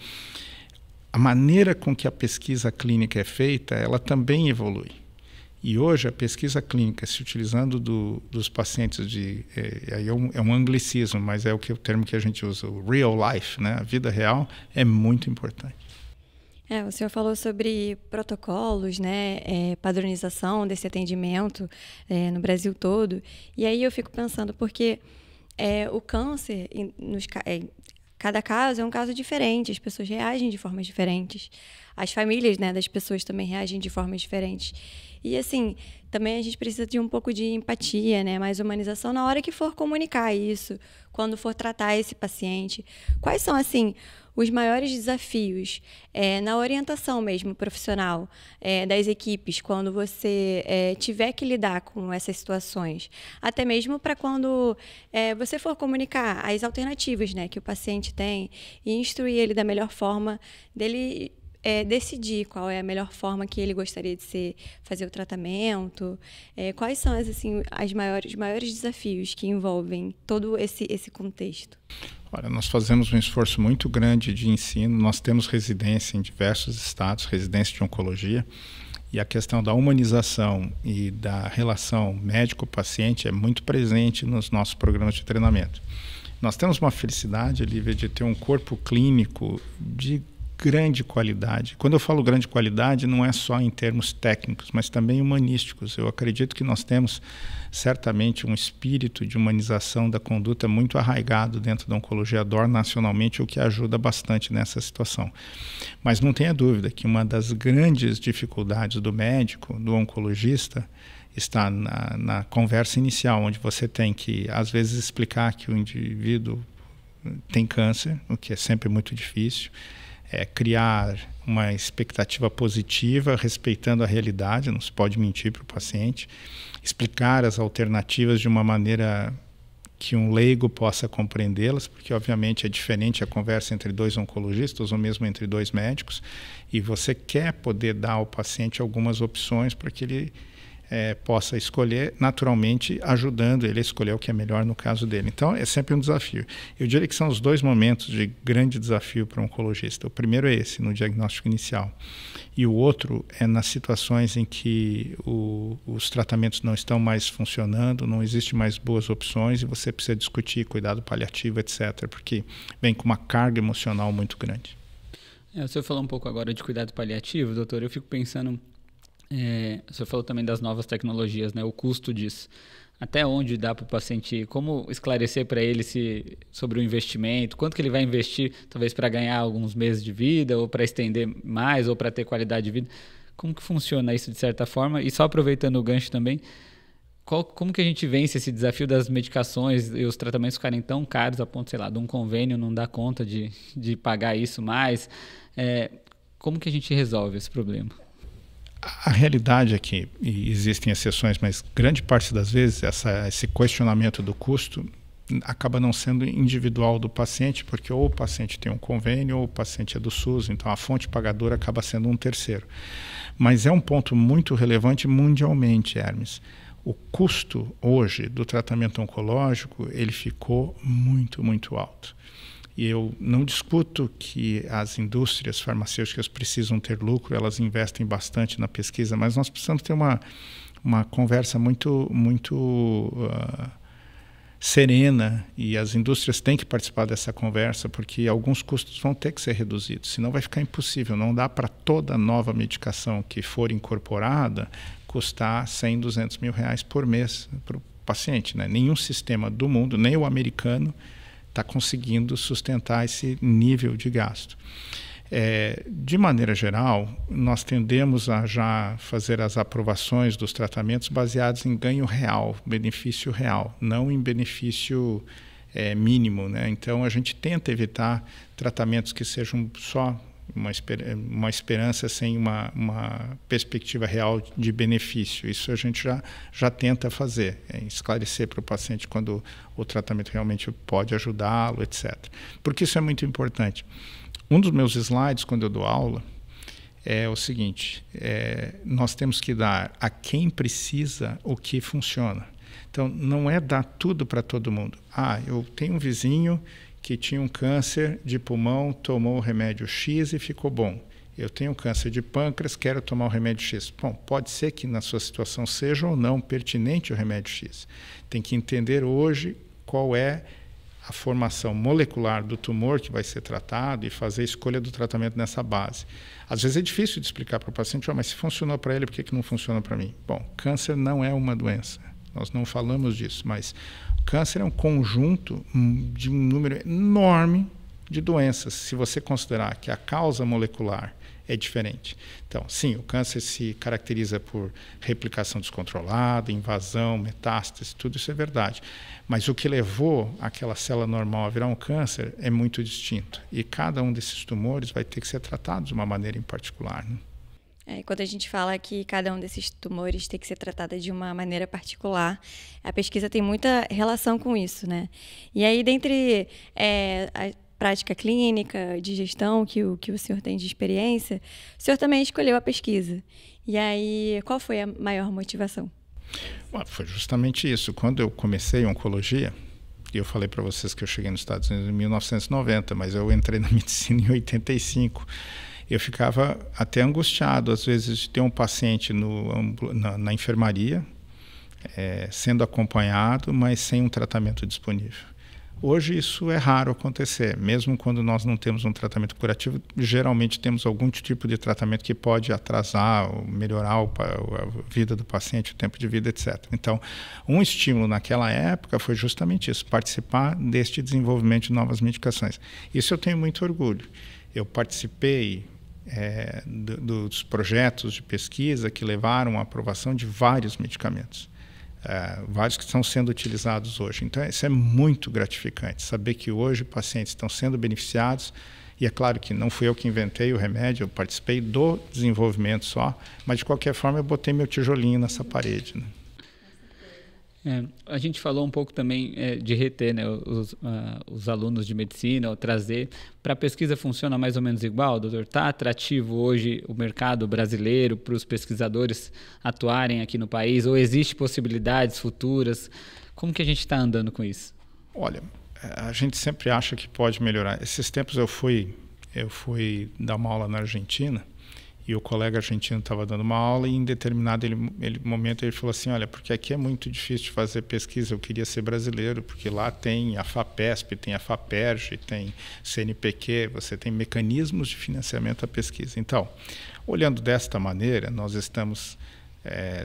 a maneira com que a pesquisa clínica é feita, ela também evolui. E hoje a pesquisa clínica, se utilizando dos pacientes aí é um anglicismo, mas é o termo que a gente usa, o real life, né? A vida real é muito importante. O senhor falou sobre protocolos, né, padronização desse atendimento no Brasil todo. E aí eu fico pensando, porque o câncer, cada caso é um caso diferente, as pessoas reagem de formas diferentes, as famílias, né, das pessoas também reagem de formas diferentes. E assim, também a gente precisa de um pouco de empatia, né, mais humanização na hora que for comunicar isso, quando for tratar esse paciente. Quais são, assim, os maiores desafios na orientação mesmo profissional das equipes, quando você tiver que lidar com essas situações? Até mesmo para quando você for comunicar as alternativas, né, que o paciente tem e instruir ele da melhor forma dele decidir qual é a melhor forma que ele gostaria de fazer o tratamento. Quais são os maiores desafios que envolvem todo esse contexto? Olha, nós fazemos um esforço muito grande de ensino. Nós temos residência em diversos estados, residência de oncologia, e a questão da humanização e da relação médico-paciente é muito presente nos nossos programas de treinamento. Nós temos uma felicidade, Lívia, de ter um corpo clínico de grande qualidade. Quando eu falo grande qualidade, não é só em termos técnicos, mas também humanísticos. Eu acredito que nós temos certamente um espírito de humanização da conduta muito arraigado dentro da oncologia DOR nacionalmente, o que ajuda bastante nessa situação. Mas não tenha dúvida que uma das grandes dificuldades do médico, do oncologista, está na conversa inicial, onde você tem que, às vezes, explicar que o indivíduo tem câncer, o que é sempre muito difícil, criar uma expectativa positiva, respeitando a realidade, não se pode mentir para o paciente, explicar as alternativas de uma maneira que um leigo possa compreendê-las, porque obviamente é diferente a conversa entre dois oncologistas ou mesmo entre dois médicos, e você quer poder dar ao paciente algumas opções para que ele possa escolher, naturalmente ajudando ele a escolher o que é melhor no caso dele. Então, é sempre um desafio. Eu diria que são os dois momentos de grande desafio para o oncologista. O primeiro é esse, no diagnóstico inicial. E o outro é nas situações em que os tratamentos não estão mais funcionando, não existem mais boas opções e você precisa discutir cuidado paliativo, etc., porque vem com uma carga emocional muito grande. O senhor falou um pouco agora de cuidado paliativo, doutor. Eu fico pensando... o senhor falou também das novas tecnologias, né? O custo disso. Até onde dá para o paciente, como esclarecer para ele sobre o investimento, quanto que ele vai investir, talvez para ganhar alguns meses de vida, ou para estender mais, ou para ter qualidade de vida. Como que funciona isso de certa forma? E só aproveitando o gancho também, como que a gente vence esse desafio das medicações e os tratamentos ficarem tão caros a ponto, sei lá, de um convênio não dar conta de pagar isso mais? Como que a gente resolve esse problema? A realidade é que, e existem exceções, mas grande parte das vezes esse questionamento do custo acaba não sendo individual do paciente, porque ou o paciente tem um convênio ou o paciente é do SUS, então a fonte pagadora acaba sendo um terceiro. Mas é um ponto muito relevante mundialmente, Hermes. O custo hoje do tratamento oncológico, ele ficou muito, muito alto. E eu não discuto que as indústrias farmacêuticas precisam ter lucro, elas investem bastante na pesquisa, mas nós precisamos ter uma conversa muito serena, e as indústrias têm que participar dessa conversa, porque alguns custos vão ter que ser reduzidos, senão vai ficar impossível. Não dá para toda nova medicação que for incorporada custar 100, 200 mil reais por mês para o paciente, né? Nenhum sistema do mundo, nem o americano, está conseguindo sustentar esse nível de gasto. De maneira geral, nós tendemos a já fazer as aprovações dos tratamentos baseados em ganho real, benefício real, não em benefício mínimo, né? Então, a gente tenta evitar tratamentos que sejam só uma esperança sem uma perspectiva real de benefício. Isso a gente já tenta fazer, esclarecer para o paciente quando o tratamento realmente pode ajudá-lo, etc. Porque isso é muito importante. Um dos meus slides, quando eu dou aula, é o seguinte: nós temos que dar a quem precisa o que funciona. Então, não é dar tudo para todo mundo. Eu tenho um vizinho que tinha um câncer de pulmão, tomou o remédio X e ficou bom. Eu tenho câncer de pâncreas, quero tomar o remédio X. Bom, pode ser que na sua situação seja ou não pertinente o remédio X. Tem que entender hoje qual é a formação molecular do tumor que vai ser tratado e fazer a escolha do tratamento nessa base. Às vezes é difícil de explicar para o paciente, mas se funcionou para ele, por que não funciona para mim? Bom, câncer não é uma doença. Nós não falamos disso, mas o câncer é um conjunto de um número enorme de doenças, se você considerar que a causa molecular é diferente. Então, sim, o câncer se caracteriza por replicação descontrolada, invasão, metástase, tudo isso é verdade. Mas o que levou aquela célula normal a virar um câncer é muito distinto. E cada um desses tumores vai ter que ser tratado de uma maneira em particular, né? Quando a gente fala que cada um desses tumores tem que ser tratado de uma maneira particular, a pesquisa tem muita relação com isso, né? E aí, dentre a prática clínica, de gestão que o senhor tem de experiência, o senhor também escolheu a pesquisa. E aí, qual foi a maior motivação? Foi justamente isso. Quando eu comecei oncologia, e eu falei para vocês que eu cheguei nos Estados Unidos em 1990, mas eu entrei na medicina em 85. Eu ficava até angustiado, às vezes, de ter um paciente na enfermaria, sendo acompanhado, mas sem um tratamento disponível. Hoje isso é raro acontecer, mesmo quando nós não temos um tratamento curativo, geralmente temos algum tipo de tratamento que pode atrasar ou melhorar a vida do paciente, o tempo de vida, etc. Então, um estímulo naquela época foi justamente isso, participar deste desenvolvimento de novas medicações. Isso eu tenho muito orgulho. Eu participei dos projetos de pesquisa que levaram à aprovação de vários medicamentos, vários que estão sendo utilizados hoje. Então, isso é muito gratificante, saber que hoje pacientes estão sendo beneficiados. E é claro que não fui eu que inventei o remédio, eu participei do desenvolvimento só, mas de qualquer forma eu botei meu tijolinho nessa parede, né? A gente falou um pouco também de reter, né, os alunos de medicina, ou trazer. Para a pesquisa funciona mais ou menos igual, doutor? Está atrativo hoje o mercado brasileiro para os pesquisadores atuarem aqui no país? Ou existe possibilidades futuras? Como que a gente está andando com isso? Olha, a gente sempre acha que pode melhorar. Esses tempos eu fui dar uma aula na Argentina, e o colega argentino estava dando uma aula e em determinado momento ele falou assim, olha, porque aqui é muito difícil de fazer pesquisa, eu queria ser brasileiro, porque lá tem a FAPESP, tem a FAPERJ, tem CNPq, você tem mecanismos de financiamento à pesquisa. Então, olhando desta maneira, nós estamos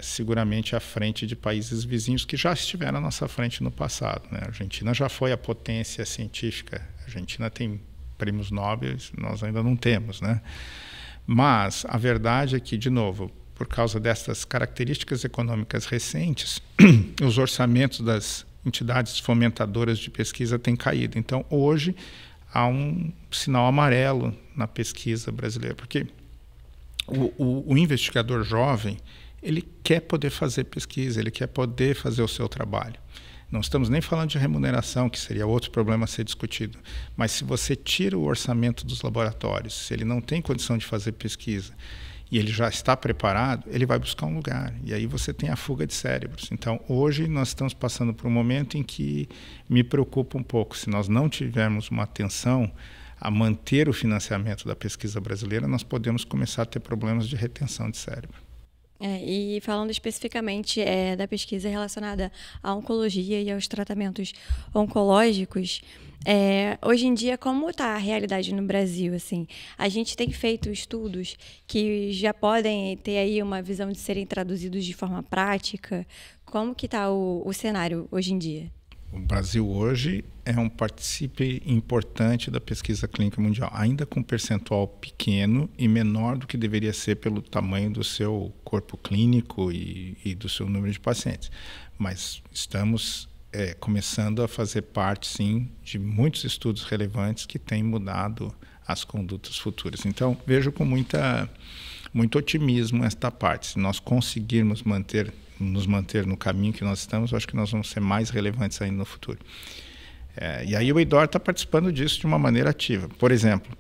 seguramente à frente de países vizinhos que já estiveram à nossa frente no passado, né? A Argentina já foi a potência científica, a Argentina tem prêmios Nobel, nós ainda não temos, né? Mas a verdade é que, de novo, por causa dessas características econômicas recentes, os orçamentos das entidades fomentadoras de pesquisa têm caído. Então, hoje, há um sinal amarelo na pesquisa brasileira, porque o investigador jovem, ele quer poder fazer pesquisa, ele quer poder fazer o seu trabalho. Não estamos nem falando de remuneração, que seria outro problema a ser discutido. Mas se você tira o orçamento dos laboratórios, se ele não tem condição de fazer pesquisa e ele já está preparado, ele vai buscar um lugar. E aí você tem a fuga de cérebros. Então, hoje nós estamos passando por um momento em que me preocupa um pouco. Se nós não tivermos uma atenção a manter o financiamento da pesquisa brasileira, nós podemos começar a ter problemas de retenção de cérebro. E falando especificamente da pesquisa relacionada à oncologia e aos tratamentos oncológicos, hoje em dia, como está a realidade no Brasil? Assim, a gente tem feito estudos que já podem ter aí uma visão de serem traduzidos de forma prática. Como que está o cenário hoje em dia? O Brasil hoje é um participe importante da pesquisa clínica mundial, ainda com um percentual pequeno e menor do que deveria ser pelo tamanho do seu corpo clínico e do seu número de pacientes. Mas estamos começando a fazer parte, sim, de muitos estudos relevantes que têm mudado as condutas futuras. Então, vejo com muito otimismo esta parte. Se nós conseguirmos nos manter no caminho que nós estamos, eu acho que nós vamos ser mais relevantes ainda no futuro. E aí o IDOR está participando disso de uma maneira ativa. Por exemplo,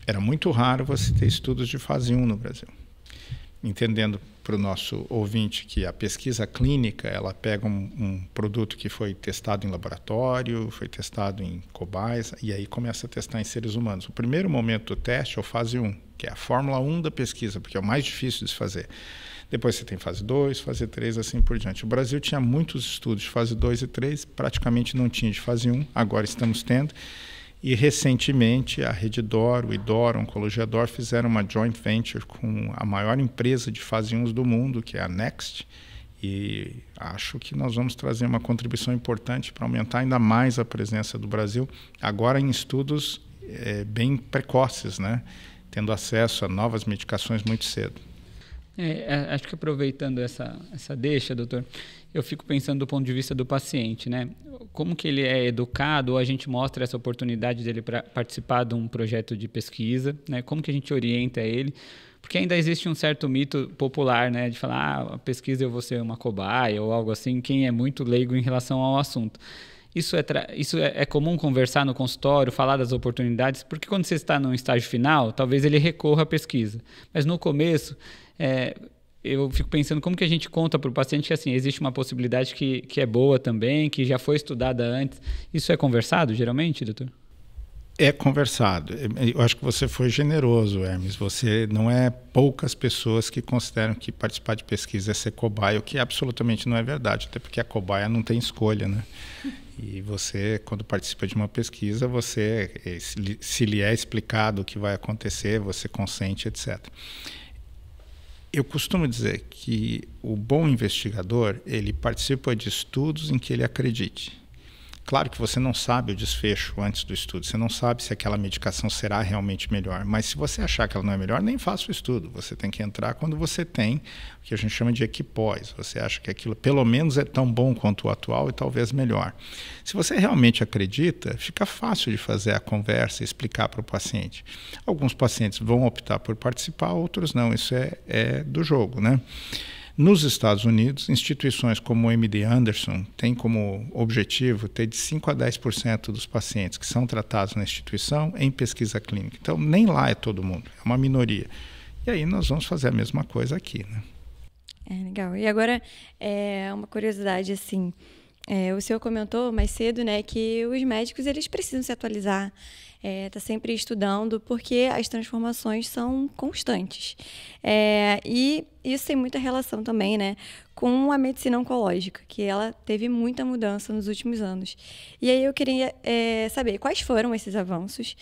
era muito raro você ter estudos de fase 1 no Brasil. Entendendo para o nosso ouvinte que a pesquisa clínica, ela pega um produto que foi testado em laboratório, foi testado em cobaias, e aí começa a testar em seres humanos. O primeiro momento do teste é a fase 1, que é a fórmula 1 da pesquisa, porque é o mais difícil de se fazer. Depois você tem fase 2, fase 3, assim por diante. O Brasil tinha muitos estudos de fase 2 e 3, praticamente não tinha de fase 1, agora estamos tendo. E recentemente a Redditor, o IDOR, a Oncologia DOR fizeram uma joint venture com a maior empresa de fase 1 do mundo, que é a Next, e acho que nós vamos trazer uma contribuição importante para aumentar ainda mais a presença do Brasil, agora em estudos bem precoces, né? Tendo acesso a novas medicações muito cedo. Acho que aproveitando essa deixa, doutor, eu fico pensando do ponto de vista do paciente, né? Como que ele é educado, ou a gente mostra essa oportunidade dele para participar de um projeto de pesquisa, né? Como que a gente orienta ele? Porque ainda existe um certo mito popular, né? De falar, a pesquisa eu vou ser uma cobaia ou algo assim, quem é muito leigo em relação ao assunto. Isso é comum conversar no consultório, falar das oportunidades, porque quando você está num estágio final, talvez ele recorra à pesquisa. Mas no começo, eu fico pensando como que a gente conta para o paciente que assim, existe uma possibilidade que é boa também, que já foi estudada antes. Isso é conversado, geralmente, doutor? É conversado. Eu acho que você foi generoso, Hermes. Você não é poucas pessoas que consideram que participar de pesquisa é ser cobaia, o que absolutamente não é verdade, até porque a cobaia não tem escolha, né? E você, quando participa de uma pesquisa, se lhe é explicado o que vai acontecer, você consente, etc. Eu costumo dizer que o bom investigador, ele participa de estudos em que ele acredite. Claro que você não sabe o desfecho antes do estudo, você não sabe se aquela medicação será realmente melhor, mas se você achar que ela não é melhor, nem faça o estudo. Você tem que entrar quando você tem o que a gente chama de equipós. Você acha que aquilo pelo menos é tão bom quanto o atual e talvez melhor. Se você realmente acredita, fica fácil de fazer a conversa e explicar para o paciente. Alguns pacientes vão optar por participar, outros não. Isso é do jogo, né? Nos Estados Unidos, instituições como o MD Anderson têm como objetivo ter de 5 a 10% dos pacientes que são tratados na instituição em pesquisa clínica. Então, nem lá é todo mundo, é uma minoria. E aí nós vamos fazer a mesma coisa aqui, né? Legal. E agora, uma curiosidade, assim, o senhor comentou mais cedo, né, que os médicos, eles precisam se atualizar, tá sempre estudando, porque as transformações são constantes. E isso tem muita relação também, né, com a medicina oncológica, que ela teve muita mudança nos últimos anos. E aí eu queria saber quais foram esses avanços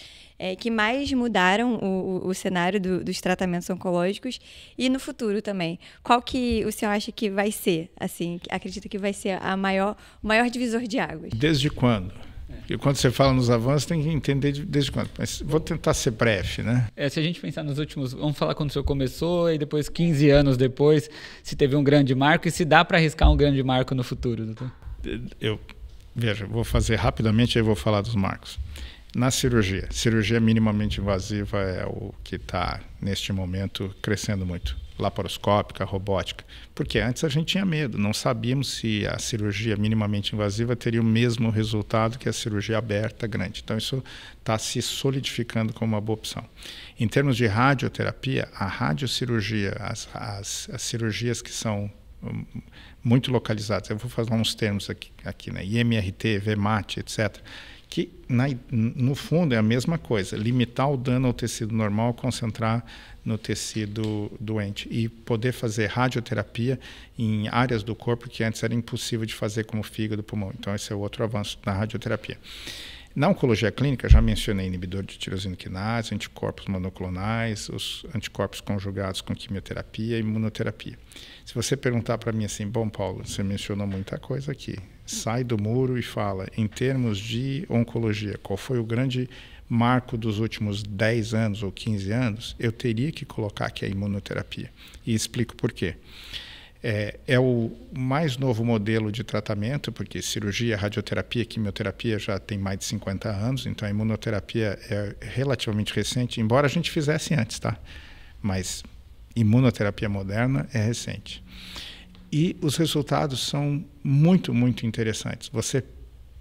que mais mudaram o cenário dos tratamentos oncológicos e no futuro também. Qual que o senhor acha que vai ser, assim, acredita que vai ser o maior divisor de águas? Desde quando? Porque quando você fala nos avanços, tem que entender desde quando. Mas vou tentar ser breve, né? Se a gente pensar nos últimos... Vamos falar quando o senhor começou e depois, 15 anos depois, se teve um grande marco e se dá para arriscar um grande marco no futuro, doutor? Veja, vou fazer rapidamente e aí vou falar dos marcos. Na cirurgia minimamente invasiva é o que está, neste momento, crescendo muito. Laparoscópica, robótica. Porque antes a gente tinha medo, não sabíamos se a cirurgia minimamente invasiva teria o mesmo resultado que a cirurgia aberta grande. Então isso está se solidificando como uma boa opção. Em termos de radioterapia, a radiocirurgia, as cirurgias que são muito localizadas, eu vou falar uns termos aqui, né? IMRT, VMAT, etc., que no fundo é a mesma coisa, limitar o dano ao tecido normal, concentrar no tecido doente e poder fazer radioterapia em áreas do corpo que antes era impossível de fazer, como fígado, pulmão. Então esse é outro avanço na radioterapia. Na oncologia clínica, já mencionei inibidor de tirosina quinase, anticorpos monoclonais, os anticorpos conjugados com quimioterapia e imunoterapia. Se você perguntar para mim assim, bom, Paulo, você mencionou muita coisa aqui, sai do muro e fala, em termos de oncologia, qual foi o grande marco dos últimos 10 anos ou 15 anos, eu teria que colocar aqui a imunoterapia. E explico por quê. É o mais novo modelo de tratamento, porque cirurgia, radioterapia, quimioterapia já tem mais de 50 anos, então a imunoterapia é relativamente recente, embora a gente fizesse antes, tá? Mas imunoterapia moderna é recente. E os resultados são muito, muito interessantes. Você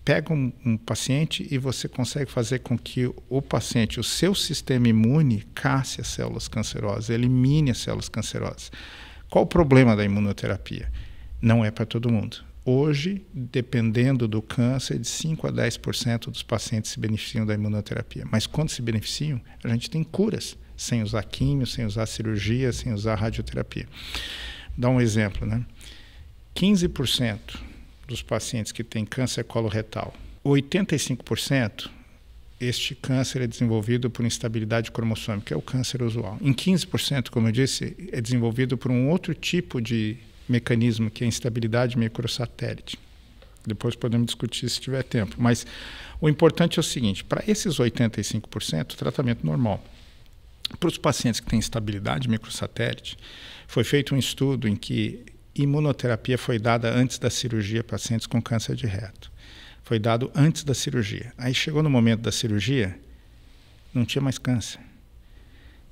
pega um paciente e você consegue fazer com que o paciente, o seu sistema imune, casse as células cancerosas, elimine as células cancerosas. Qual o problema da imunoterapia? Não é para todo mundo. Hoje, dependendo do câncer, de 5 a 10% dos pacientes se beneficiam da imunoterapia. Mas quando se beneficiam, a gente tem curas, sem usar químio, sem usar cirurgia, sem usar radioterapia. Vou dar um exemplo, né? 15% dos pacientes que têm câncer coloretal, 85%, este câncer é desenvolvido por instabilidade cromossômica, é o câncer usual. Em 15%, como eu disse, é desenvolvido por um outro tipo de mecanismo, que é a instabilidade microsatélite. Depois podemos discutir se tiver tempo. Mas o importante é o seguinte, para esses 85%, tratamento normal. Para os pacientes que têm instabilidade microsatélite, foi feito um estudo em que imunoterapia foi dada antes da cirurgia para pacientes com câncer de reto. Foi dado antes da cirurgia. Aí chegou no momento da cirurgia, não tinha mais câncer.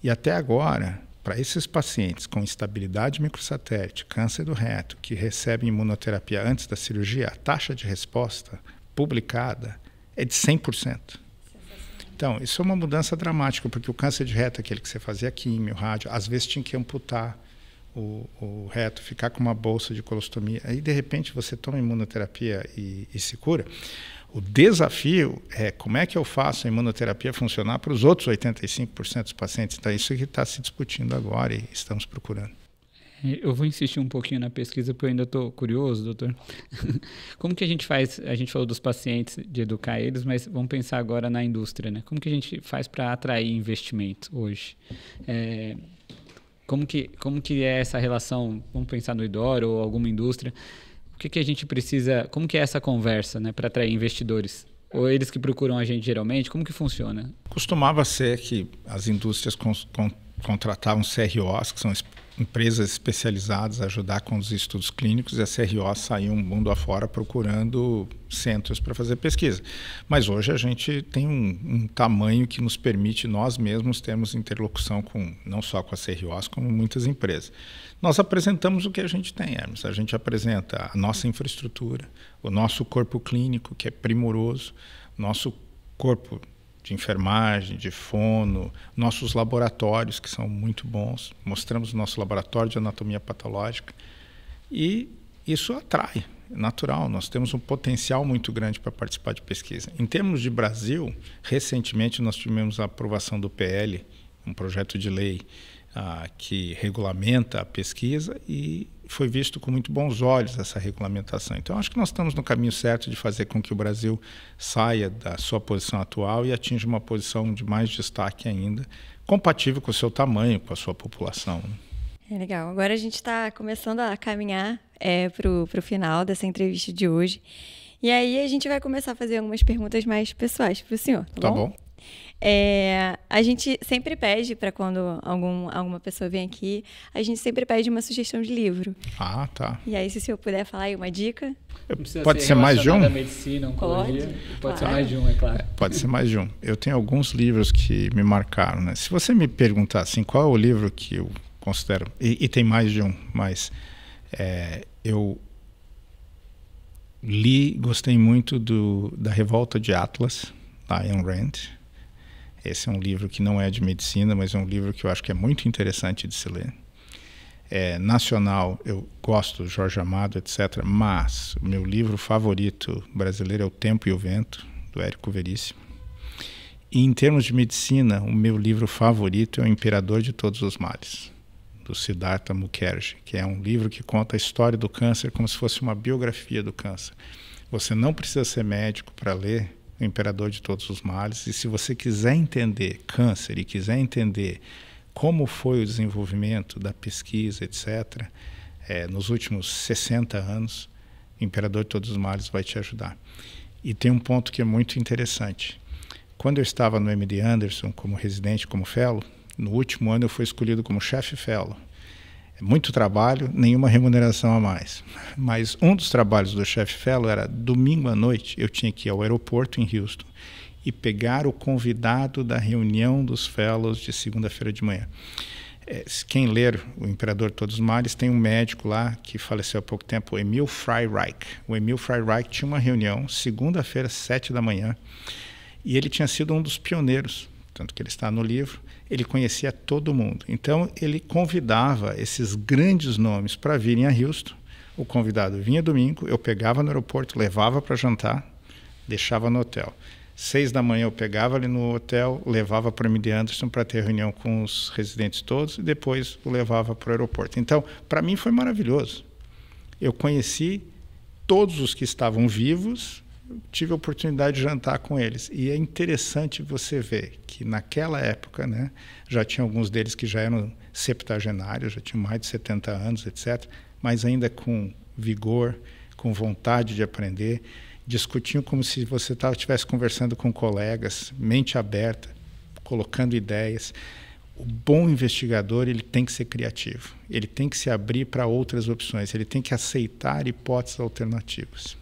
E até agora, para esses pacientes com instabilidade microsatélite, câncer do reto, que recebem imunoterapia antes da cirurgia, a taxa de resposta publicada é de 100%. Então, isso é uma mudança dramática, porque o câncer de reto é aquele que você fazia químio, rádio, às vezes tinha que amputar o reto, ficar com uma bolsa de colostomia. Aí, de repente, você toma imunoterapia e se cura. O desafio é como é que eu faço a imunoterapia funcionar para os outros 85% dos pacientes. Então, isso que está se discutindo agora e estamos procurando. Eu vou insistir um pouquinho na pesquisa, porque eu ainda estou curioso, doutor. Como que a gente faz, a gente falou dos pacientes, de educar eles, mas vamos pensar agora na indústria, né? Como que a gente faz para atrair investimento hoje? Como que é essa relação, vamos pensar no IDOR ou alguma indústria, o que a gente precisa, como que é essa conversa, né, para atrair investidores? Ou eles que procuram a gente geralmente, como que funciona? Costumava ser que as indústrias contratavam CROs, que são empresas especializadas a ajudar a conduzir estudos clínicos, e a CRO saiu um mundo afora procurando centros para fazer pesquisa. Mas hoje a gente tem um tamanho que nos permite nós mesmos termos interlocução com, não só com as CROs, como muitas empresas. Nós apresentamos o que a gente tem, Hermes. A gente apresenta a nossa infraestrutura, o nosso corpo clínico, que é primoroso, nosso corpo de enfermagem, de fono, nossos laboratórios, que são muito bons. Mostramos o nosso laboratório de anatomia patológica e isso atrai, é natural. Nós temos um potencial muito grande para participar de pesquisa. Em termos de Brasil, recentemente nós tivemos a aprovação do PL, um projeto de lei que regulamenta a pesquisa, e foi visto com muito bons olhos essa regulamentação. Então, acho que nós estamos no caminho certo de fazer com que o Brasil saia da sua posição atual e atinja uma posição de mais destaque ainda, compatível com o seu tamanho, com a sua população. É legal. Agora a gente está começando a caminhar para o final dessa entrevista de hoje. E aí a gente vai começar a fazer algumas perguntas mais pessoais para o senhor, tá bom? A gente sempre pede, para quando alguma pessoa vem aqui, a gente sempre pede uma sugestão de livro. Ah, tá. E aí, se o senhor puder falar aí uma dica. Pode ser mais de um? Medicina, oncologia. Pode ser Claro. mais de um, é claro. Pode ser mais de um. Eu tenho alguns livros que me marcaram, né? Se você me perguntar assim, qual é o livro que eu considero... E tem mais de um, mas eu gostei muito da Revolta de Atlas, da Ayn Rand. Esse é um livro que não é de medicina, mas é um livro que eu acho que é muito interessante de se ler. Nacional, eu gosto do Jorge Amado, etc. Mas o meu livro favorito brasileiro é O Tempo e o Vento, do Érico Veríssimo. E em termos de medicina, o meu livro favorito é O Imperador de Todos os Males, do Siddhartha Mukherjee, que é um livro que conta a história do câncer como se fosse uma biografia do câncer. Você não precisa ser médico para ler O Imperador de Todos os Males, e se você quiser entender câncer e quiser entender como foi o desenvolvimento da pesquisa, etc., nos últimos 60 anos, O Imperador de Todos os Males vai te ajudar. E tem um ponto que é muito interessante. Quando eu estava no MD Anderson como residente, como fellow, no último ano eu fui escolhido como chefe fellow. Muito trabalho, nenhuma remuneração a mais. Mas um dos trabalhos do chefe fellow era, domingo à noite, eu tinha que ir ao aeroporto em Houston e pegar o convidado da reunião dos fellows de segunda-feira de manhã. Quem ler O Imperador de Todos os Males, tem um médico lá que faleceu há pouco tempo, o Emil Freyreich. O Emil Freyreich tinha uma reunião, segunda-feira, 7 da manhã, e ele tinha sido um dos pioneiros, tanto que ele está no livro. Ele conhecia todo mundo. Então, ele convidava esses grandes nomes para virem a Houston. O convidado vinha domingo, eu pegava no aeroporto, levava para jantar, deixava no hotel. 6 da manhã eu pegava ali no hotel, levava para o MD Anderson para ter reunião com os residentes todos e depois o levava para o aeroporto. Então, para mim foi maravilhoso. Eu conheci todos os que estavam vivos, tive a oportunidade de jantar com eles. E é interessante você ver que naquela época, né, já tinha alguns deles que já eram septagenários, já tinham mais de 70 anos, etc., mas ainda com vigor, com vontade de aprender, discutiam como se você estivesse conversando com colegas, mente aberta, colocando ideias. O bom investigador, ele tem que ser criativo, ele tem que se abrir para outras opções, ele tem que aceitar hipóteses alternativas.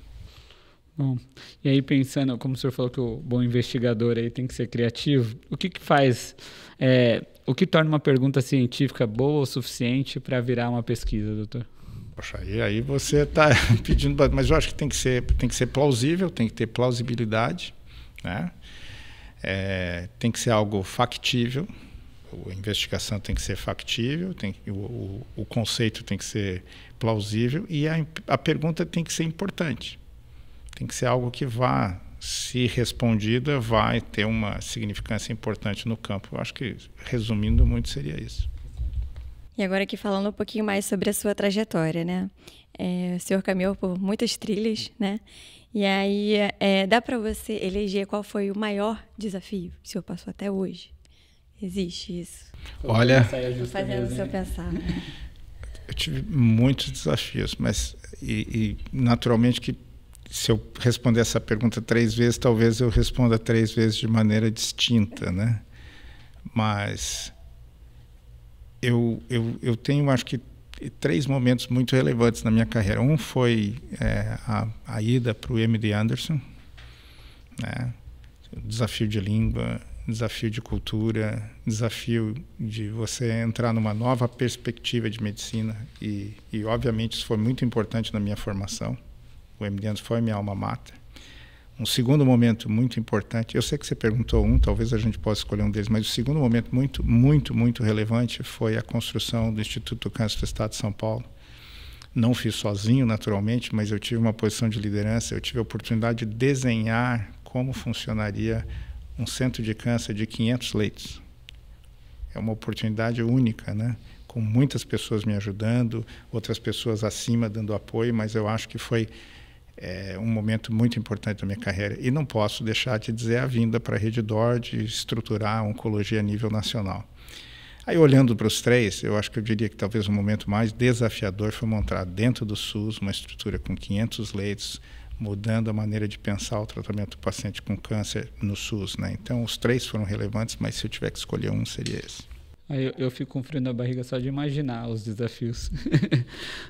Bom, e aí pensando, como o senhor falou que o bom investigador aí tem que ser criativo, o que faz, o que torna uma pergunta científica boa o suficiente para virar uma pesquisa, doutor? Poxa, aí você está pedindo, mas eu acho que tem que ser plausível, tem que ter plausibilidade, né? Tem que ser algo factível, a investigação tem que ser factível, o conceito tem que ser plausível e a pergunta tem que ser importante. Tem que ser algo que vá, se respondida, vai ter uma significância importante no campo. Eu acho que, resumindo muito, seria isso. E agora aqui falando um pouquinho mais sobre a sua trajetória, né? O senhor caminhou por muitas trilhas, né? E aí, dá para você eleger qual foi o maior desafio que o senhor passou até hoje? Existe isso? Olha, Fazendo o senhor pensar. Eu tive muitos desafios, mas e naturalmente que se eu responder essa pergunta 3 vezes, talvez eu responda 3 vezes de maneira distinta, né? Mas eu tenho, acho que, 3 momentos muito relevantes na minha carreira. Um foi a ida para o MD Anderson, né? Desafio de língua, desafio de cultura, desafio de você entrar numa nova perspectiva de medicina e obviamente, isso foi muito importante na minha formação. O MD Anderson foi minha alma mater. Um segundo momento muito importante, eu sei que você perguntou talvez a gente possa escolher um deles, mas o segundo momento muito relevante foi a construção do Instituto do Câncer do Estado de São Paulo. Não fiz sozinho, naturalmente, mas eu tive uma posição de liderança, eu tive a oportunidade de desenhar como funcionaria um centro de câncer de 500 leitos. É uma oportunidade única, né? Com muitas pessoas me ajudando, outras pessoas acima dando apoio, mas eu acho que foi um momento muito importante da minha carreira. E não posso deixar de dizer a vinda para a Rede D'Or de estruturar a oncologia a nível nacional. Aí, olhando para os 3, eu acho que eu diria que talvez o momento mais desafiador foi montar dentro do SUS uma estrutura com 500 leitos, mudando a maneira de pensar o tratamento do paciente com câncer no SUS, né? Então, os 3 foram relevantes, mas se eu tiver que escolher um, seria esse. Aí eu fico com frio na barriga só de imaginar os desafios.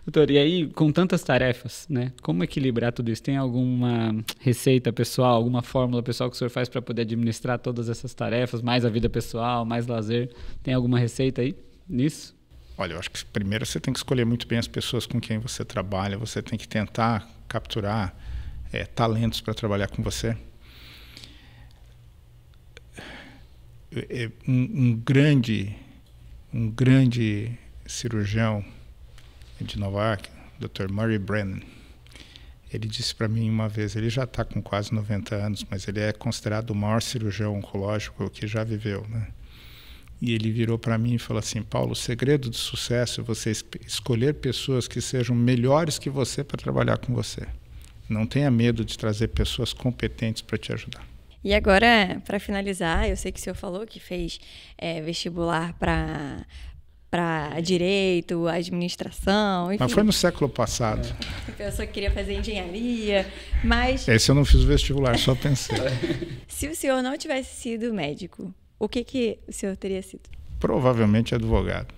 Doutor, e aí, com tantas tarefas, né? Como equilibrar tudo isso? Tem alguma receita pessoal, alguma fórmula pessoal que o senhor faz para poder administrar todas essas tarefas, mais a vida pessoal, mais lazer? Tem alguma receita aí nisso? Olha, eu acho que primeiro você tem que escolher muito bem as pessoas com quem você trabalha, você tem que tentar capturar talentos para trabalhar com você. Um grande cirurgião de Nova York, Dr. Murray Brennan, ele disse para mim uma vez, ele já está com quase 90 anos, mas ele é considerado o maior cirurgião oncológico que já viveu, né? E ele virou para mim e falou assim: Paulo, o segredo do sucesso é você escolher pessoas que sejam melhores que você para trabalhar com você. Não tenha medo de trazer pessoas competentes para te ajudar. E agora, para finalizar, eu sei que o senhor falou que fez vestibular para direito, administração, enfim. Mas foi no século passado. Eu só queria fazer engenharia, mas... Esse eu não fiz o vestibular, só pensei. Se o senhor não tivesse sido médico, o que o senhor teria sido? Provavelmente advogado.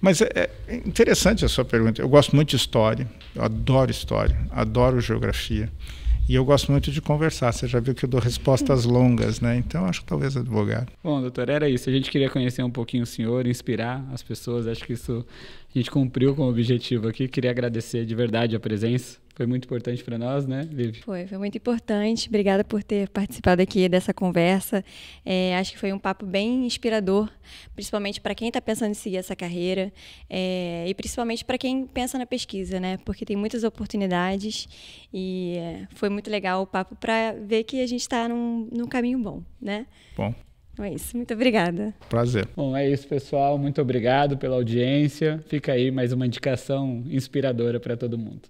Mas é interessante a sua pergunta. Eu gosto muito de história, eu adoro geografia. E eu gosto muito de conversar. Você já viu que eu dou respostas longas, né? Então, acho que talvez advogado. Bom, doutor, era isso. A gente queria conhecer um pouquinho o senhor, inspirar as pessoas. Acho que isso a gente cumpriu com o objetivo aqui. Queria agradecer de verdade a presença. Foi muito importante para nós, né, Vivi? Foi muito importante. Obrigada por ter participado aqui dessa conversa. Acho que foi um papo bem inspirador, principalmente para quem está pensando em seguir essa carreira e principalmente para quem pensa na pesquisa, né? Porque tem muitas oportunidades e foi muito legal o papo para ver que a gente está num caminho bom, né? Bom. Então é isso. Muito obrigada. Prazer. Bom, é isso, pessoal. Muito obrigado pela audiência. Fica aí mais uma indicação inspiradora para todo mundo.